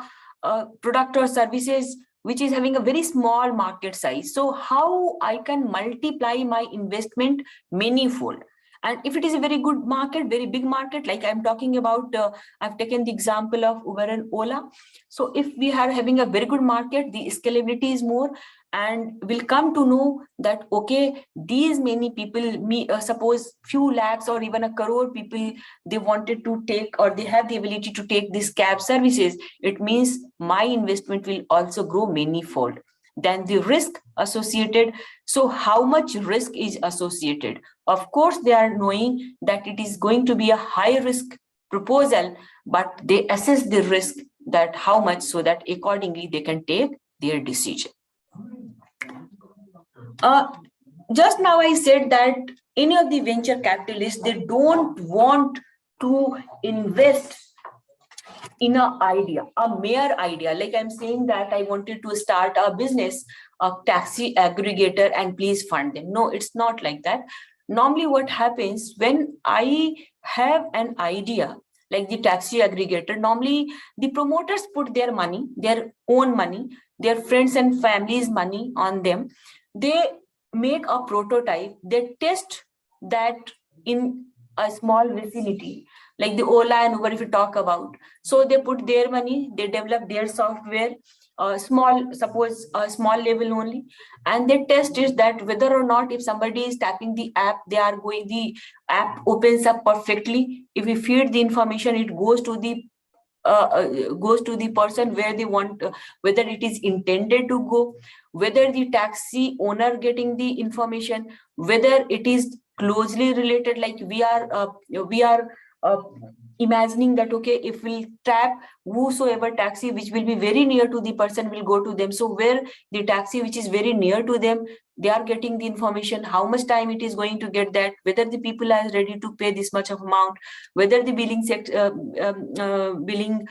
product or services which is having a very small market size, so how I can multiply my investment manyfold? And if it is a very good market, very big market, like I'm talking about, I've taken the example of Uber and Ola. So if we are having a very good market, the scalability is more, and we'll come to know that, okay, these many people, suppose few lakhs or even a crore people, they wanted to take, or they have the ability to take these cab services. It means my investment will also grow manyfold. Then the risk associated. So how much risk is associated? Of course, they are knowing that it is going to be a high risk proposal, but they assess the risk, that how much, so that accordingly they can take their decision. Just now I said that any of the venture capitalists, they don't want to invest in an idea, a mere idea. Like I'm saying that I wanted to start a business, a taxi aggregator, and please fund them. No, it's not like that. Normally what happens when I have an idea, like the taxi aggregator, normally the promoters put their money, their own money, their friends and family's money on them. They make a prototype, they test that in a small vicinity, like the Ola and Uber if you talk about. So they put their money, they develop their software, suppose a small level only, and they test is that whether or not if somebody is tapping the app, the app opens up perfectly. If we feed the information, it goes to the person where they want, whether it is intended to go, whether the taxi owner getting the information, whether it is closely related, like we are imagining that, okay, if we tap whosoever taxi which will be very near to the person will go to them. So where the taxi which is very near to them, they are getting the information, how much time it is going to get that, whether the people are ready to pay this much of amount, whether the billing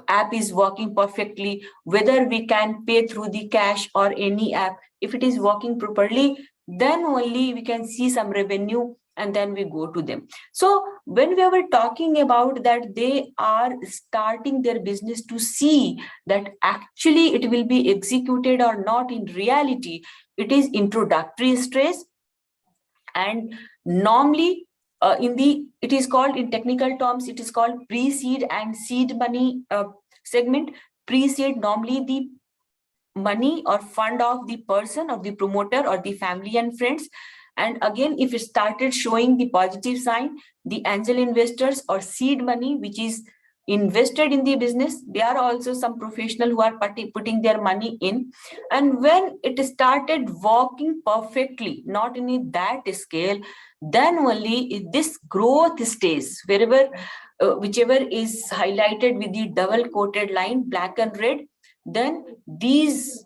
app is working perfectly, whether we can pay through the cash or any app. If it is working properly, then only we can see some revenue, and then we go to them. So when we were talking about that they are starting their business to see that actually it will be executed or not, in reality, it is introductory stage. And normally it is called, in technical terms, it is called pre-seed and seed money segment. Pre-seed, normally the money or fund of the person or the promoter or the family and friends. And again, if it started showing the positive sign, the angel investors or seed money, which is invested in the business, there are also some professional who are putting their money in. And when it started working perfectly, not in that scale, then only this growth stage, wherever whichever is highlighted with the double quoted line, black and red, then these,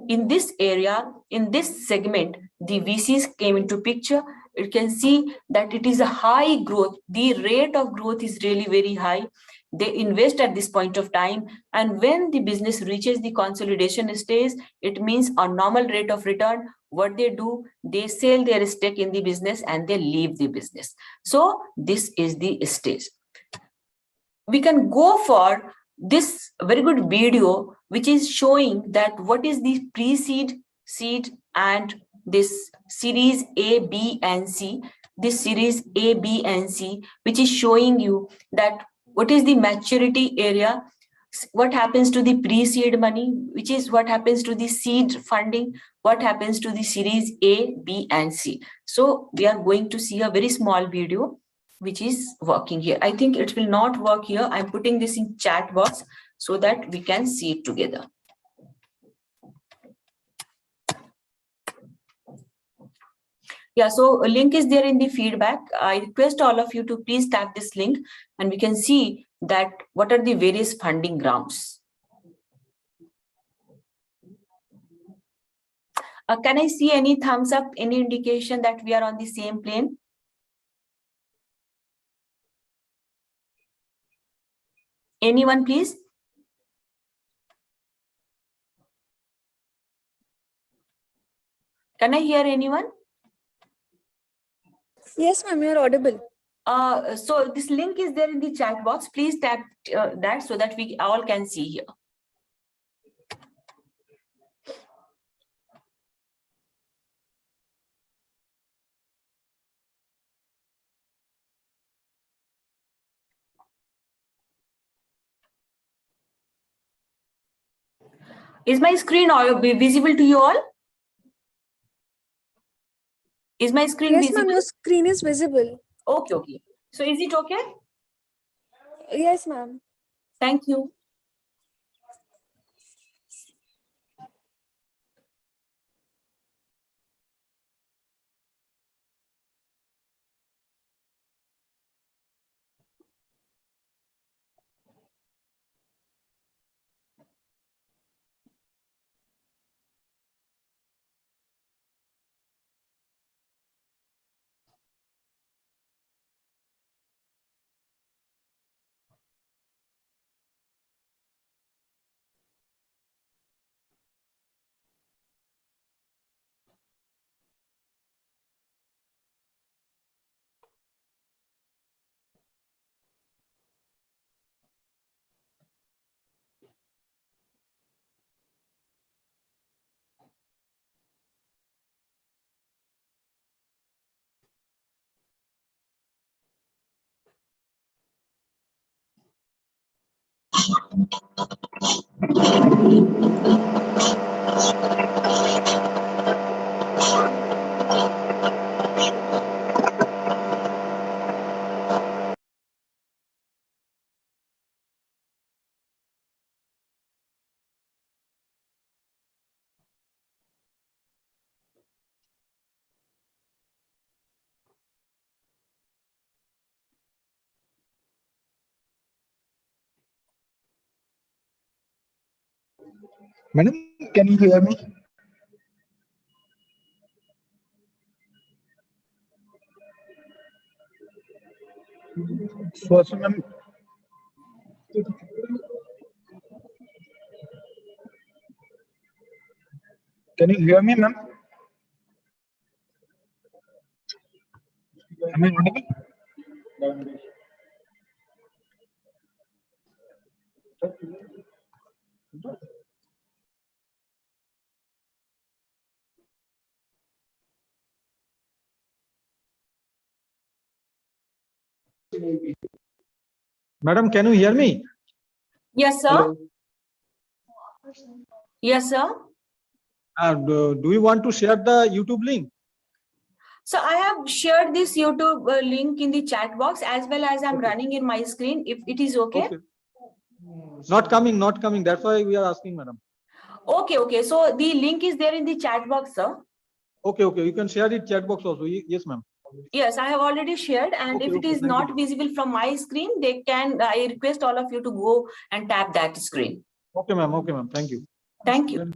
in this area, in this segment, the VCs came into picture, you can see that it is a high growth. The rate of growth is really very high. They invest at this point of time, and when the business reaches the consolidation stage, it means a normal rate of return. What they do, they sell their stake in the business and they leave the business. So this is the stage. We can go for this very good video, which is showing that what is the pre-seed, seed, and this series A, B, and C. This series A, B, and C, which is showing you that what is the maturity area, what happens to the pre-seed money, which is what happens to the seed funding, what happens to the series A, B, and C. So we are going to see a very small video which is working here. I think it will not work here. I'm putting this in chat box so that we can see it together. Yeah, so a link is there in the feedback. I request all of you to please tap this link and we can see that what are the various funding rounds. Can I see any thumbs up, any indication that we are on the same plane? Anyone, please? Can I hear anyone? Yes, ma'am, you're audible. So this link is there in the chat box. Please tap that so that we all can see here. Is my screen visible to you all? Is my screen Yes, visible? ma'am, your screen is visible. Okay, okay. So is it okay? Yes, ma'am. Thank you. Madam, can you hear me? First, ma'am. Can you hear me, ma'am? Am I audible? Madam, can you hear me? Yes, sir. Hello. Yes, sir. Do you want to share the YouTube link? So I have shared this YouTube link in the chat box as well as I'm running in my screen. If it is okay. Not coming, not coming. That's why we are asking, madam. Okay, okay. So the link is there in the chat box, sir. Okay, okay. You can share it chat box also. Yes, ma'am. Yes, I have already shared. And Okay, if it okay, is thank not you. visible from my screen, they can, I request all of you to go and tap that screen. Okay, ma'am. Okay, ma'am. Thank you. Thank you.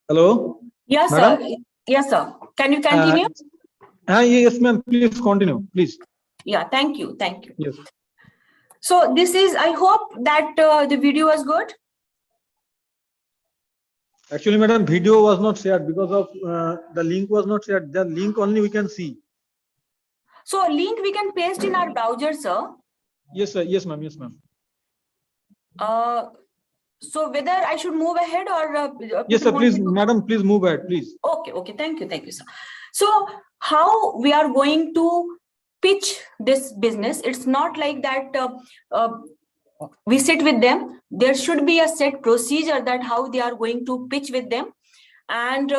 Hello. Yes, Madam? sir. Yes, sir. Can you continue? Yes, ma'am. Please continue. Please. Yeah, thank you. Thank you. Yes. So this is, I hope that the video was good. Actually, madam, video was not shared because of the link was not shared. The link only we can see. So link we can paste in our browser, sir. Yes, sir. Yes, ma'am. Yes, ma'am. So whether I should move ahead or Yes, sir. people want Please, me to- madam, please move ahead, please. Okay, thank you, sir. So how we are going to pitch this business? It's not like that we sit with them. There should be a set procedure that how they are going to pitch with them. And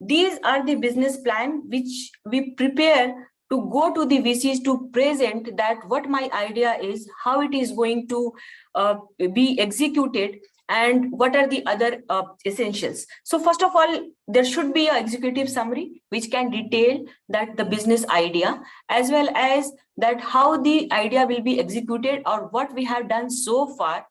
these are the business plan which we prepare to go to the VCs to present that what my idea is, how it is going to be executed, and what are the other essentials. So first of all, there should be an executive summary which can detail that the business idea, as well as that how the idea will be executed or what we have done so far.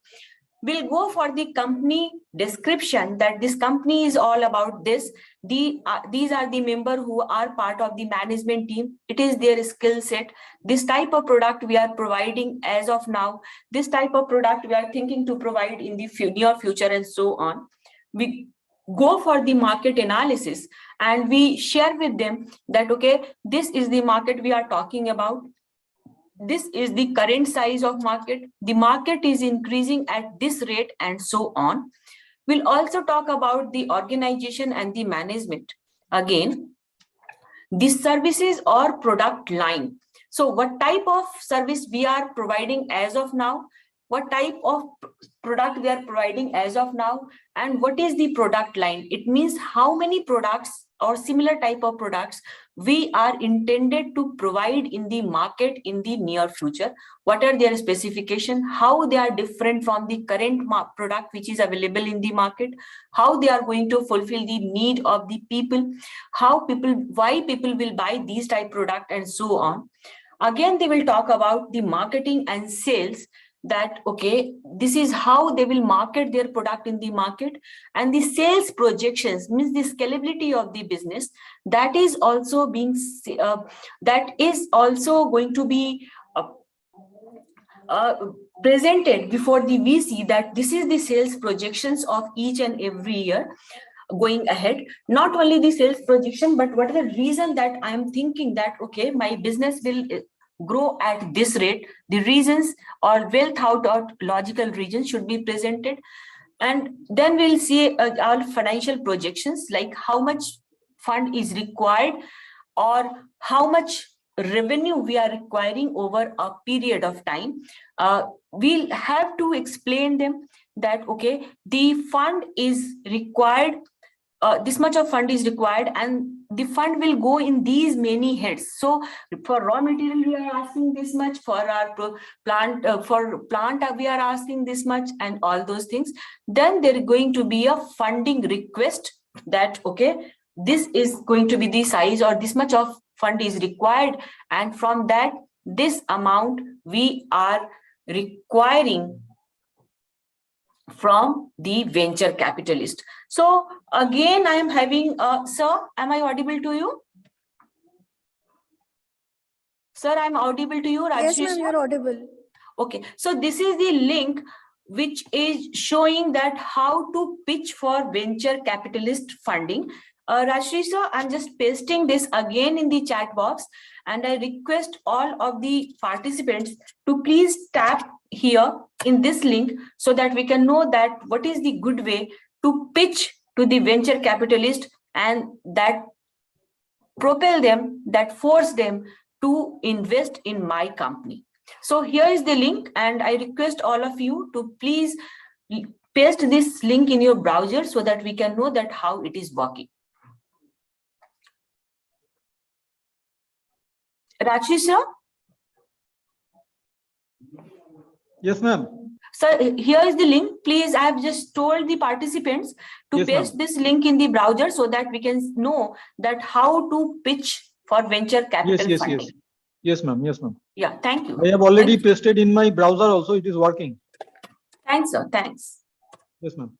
We'll go for the company description, that this company is all about this. These are the members who are part of the management team. It is their skill set. This type of product we are providing as of now. This type of product we are thinking to provide in the near future, and so on. We go for the market analysis and we share with them that, okay, this is the market we are talking about. This is the current size of market. The market is increasing at this rate, and so on. We'll also talk about the organization and the management. Again, the services or product line. So what type of service we are providing as of now, what type of product we are providing as of now, and what is the product line. It means how many products or similar type of products we are intended to provide in the market in the near future. What are their specification, how they are different from the current product which is available in the market, how they are going to fulfill the need of the people, why people will buy these type product, and so on. Again, they will talk about the marketing and sales, that, okay, this is how they will market their product in the market, and the sales projections means the scalability of the business. That is also being going to be presented before the VC, that this is the sales projections of each and every year going ahead. Not only the sales projection, but what are the reason that I am thinking that, okay, my business will grow at this rate. The reasons or well thought out logical reasons should be presented. And then we'll see our financial projections, like how much fund is required or how much revenue we are requiring over a period of time. We'll have to explain them that, okay, the fund is required, this much of fund is required, and the fund will go in these many heads. So for raw material we are asking this much, for our plant we are asking this much, and all those things. Then there is going to be a funding request, that, okay, this is going to be the size, or this much of fund is required, and from that this amount we are requiring from the venture capitalist. So again, I am having, sir, am I audible to you? Sir, I'm audible to you, Yes, Rajyasree? ma'am, you're audible. Okay, so this is the link which is showing that how to pitch for venture capitalist funding. Rajyasree sir, I'm just pasting this again in the chat box, and I request all of the participants to please tap here in this link, so that we can know that what is the good way to pitch to the venture capitalist, and that propel them, that force them to invest in my company. So here is the link, and I request all of you to please paste this link in your browser, so that we can know that how it is working. Rajyasree sir? Yes, ma'am. Sir, here is the link. Please, I have just told the participants to Yes, paste ma'am. this link in the browser, so that we can know that how to pitch for venture capital Yes, funding. yes. Yes, ma'am. Yes, ma'am. Yeah, thank you. I have already Thank you. pasted in my browser also. It is working. Thanks, sir. Thanks. Yes, ma'am.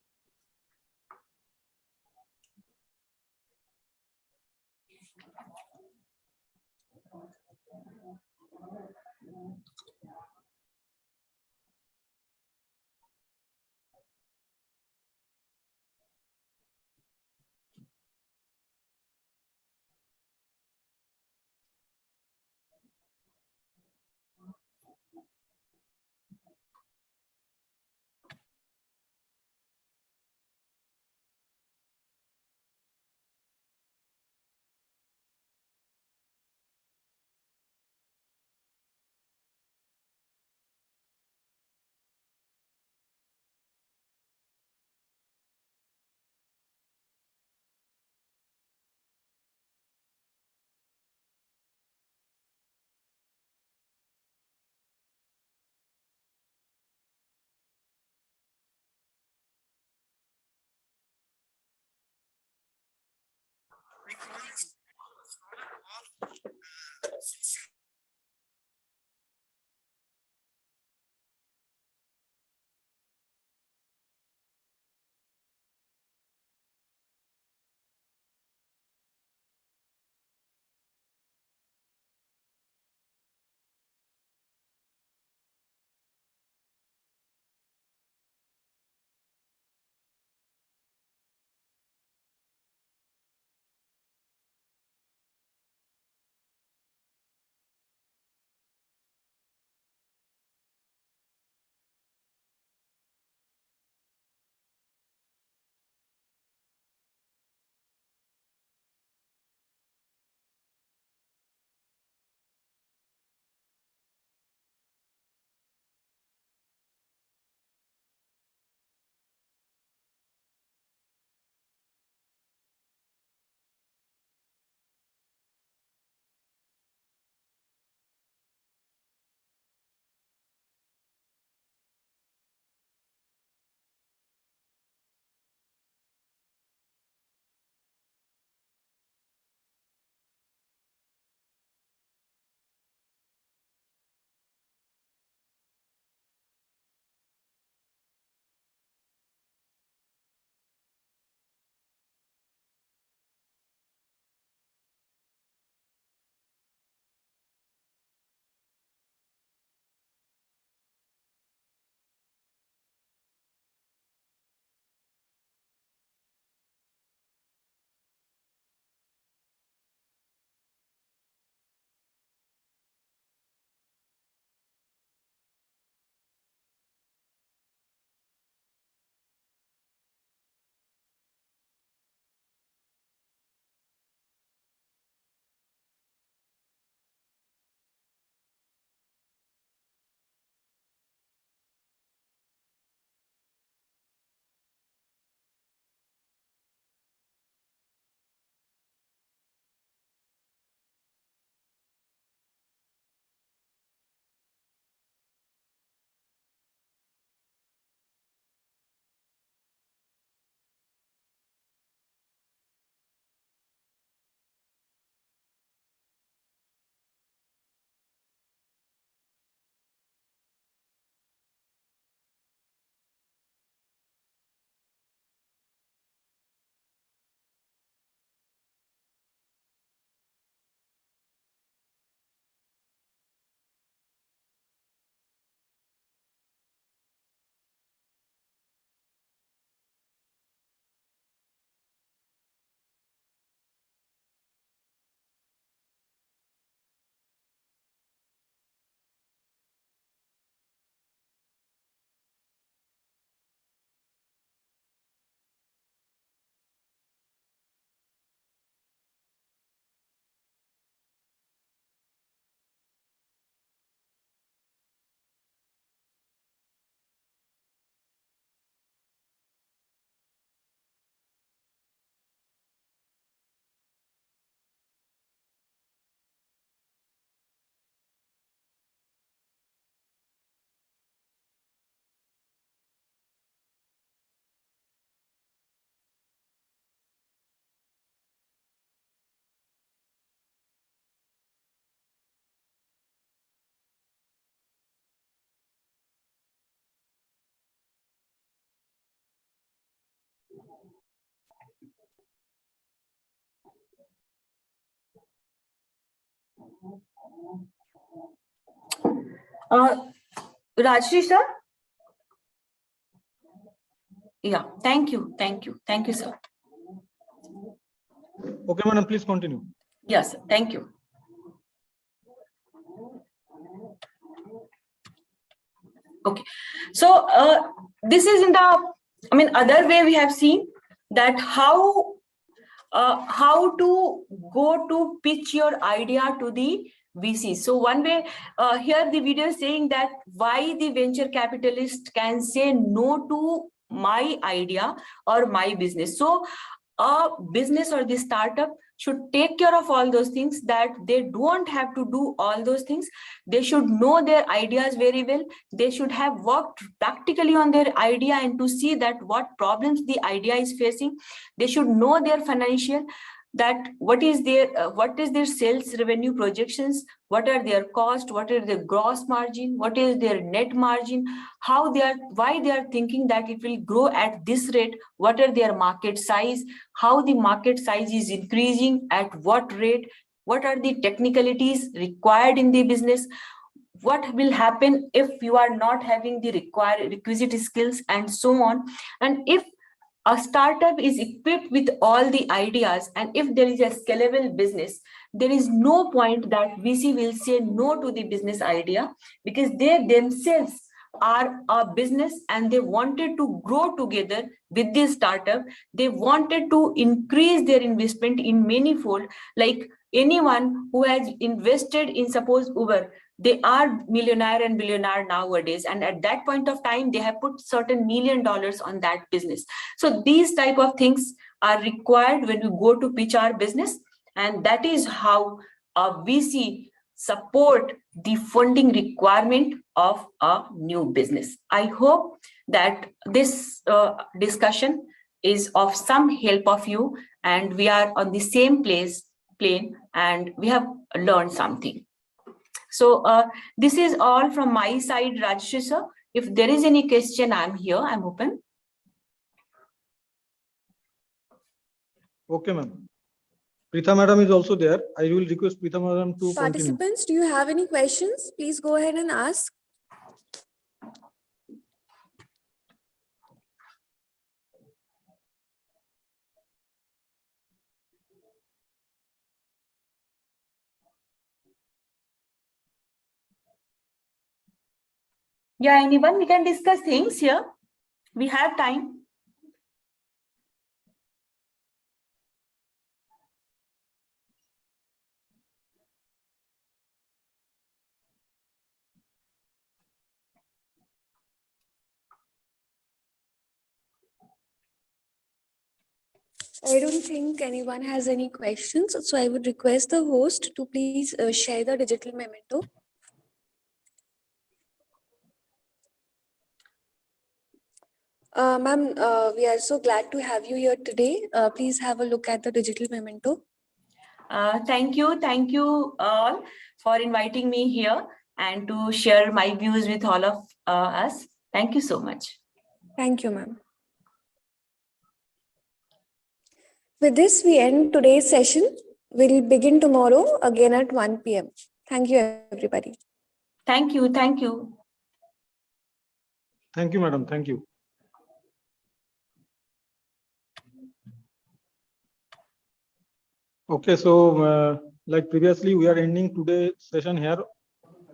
Rajshri sir? Yeah, thank you, sir. Okay, madam, please continue. Yes, thank you. Okay, so this is in the, other way we have seen that how to go to pitch your idea to the VC. So one way here the video is saying that why the venture capitalist can say no to my idea or my business. So a business or the startup should take care of all those things, that they don't have to do all those things. They should know their ideas very well. They should have worked practically on their idea and to see that what problems the idea is facing. They should know their financial. that what is their sales revenue projections, what are their cost, what is their gross margin, what is their net margin, why they are thinking that it will grow at this rate, what are their market size, how the market size is increasing, at what rate, what are the technicalities required in the business, what will happen if you are not having the requisite skills, and so on. And if a startup is equipped with all the ideas, and if there is a scalable business, there is no point that VC will say no to the business idea, because they themselves are a business and they wanted to grow together with this startup. They wanted to increase their investment in manifold. Like anyone who has invested in, suppose, Uber, they are millionaire and billionaire nowadays, and at that point of time they have put certain $1 million on that business. So these type of things are required when we go to pitch our business, and that is how a VC support the funding requirement of a new business. I hope that this discussion is of some help of you, and we are on the same plane, and we have learned something. So this is all from my side, Rajshri sir. If there is any question, I'm here, I'm open. Okay, ma'am. Preetha madam is also there. I will request Preetha madam to continue. Participants, do you have any questions? Please go ahead and ask. Yeah, anyone? We can discuss things here. We have time. I don't think anyone has any questions, so I would request the host to please share the digital memento. Ma'am, we are so glad to have you here today. Please have a look at the digital memento. Thank you all for inviting me here and to share my views with all of us. Thank you so much. Thank you, ma'am. With this, we end today's session. We'll begin tomorrow again at 1 p.m. Thank you, everybody. Thank you. Thank you. Thank you, madam. Thank you. Okay, so like previously, we are ending today's session here.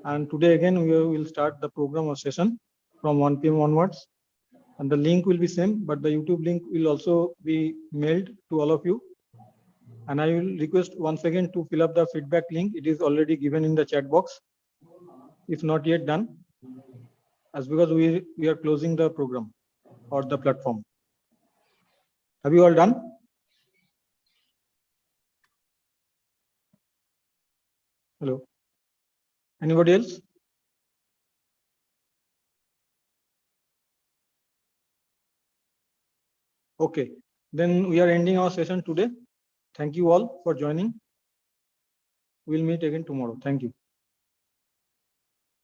And today again, we will start the program or session from 1 p.m. onwards. And the link will be same, but the YouTube link will also be mailed to all of you. And I will request once again to fill up the feedback link. It is already given in the chat box. If not yet done, as because we are closing the program or the platform. Have you all done? Hello. Anybody else? Okay, then we are ending our session today. Thank you all for joining. We'll meet again tomorrow. Thank you.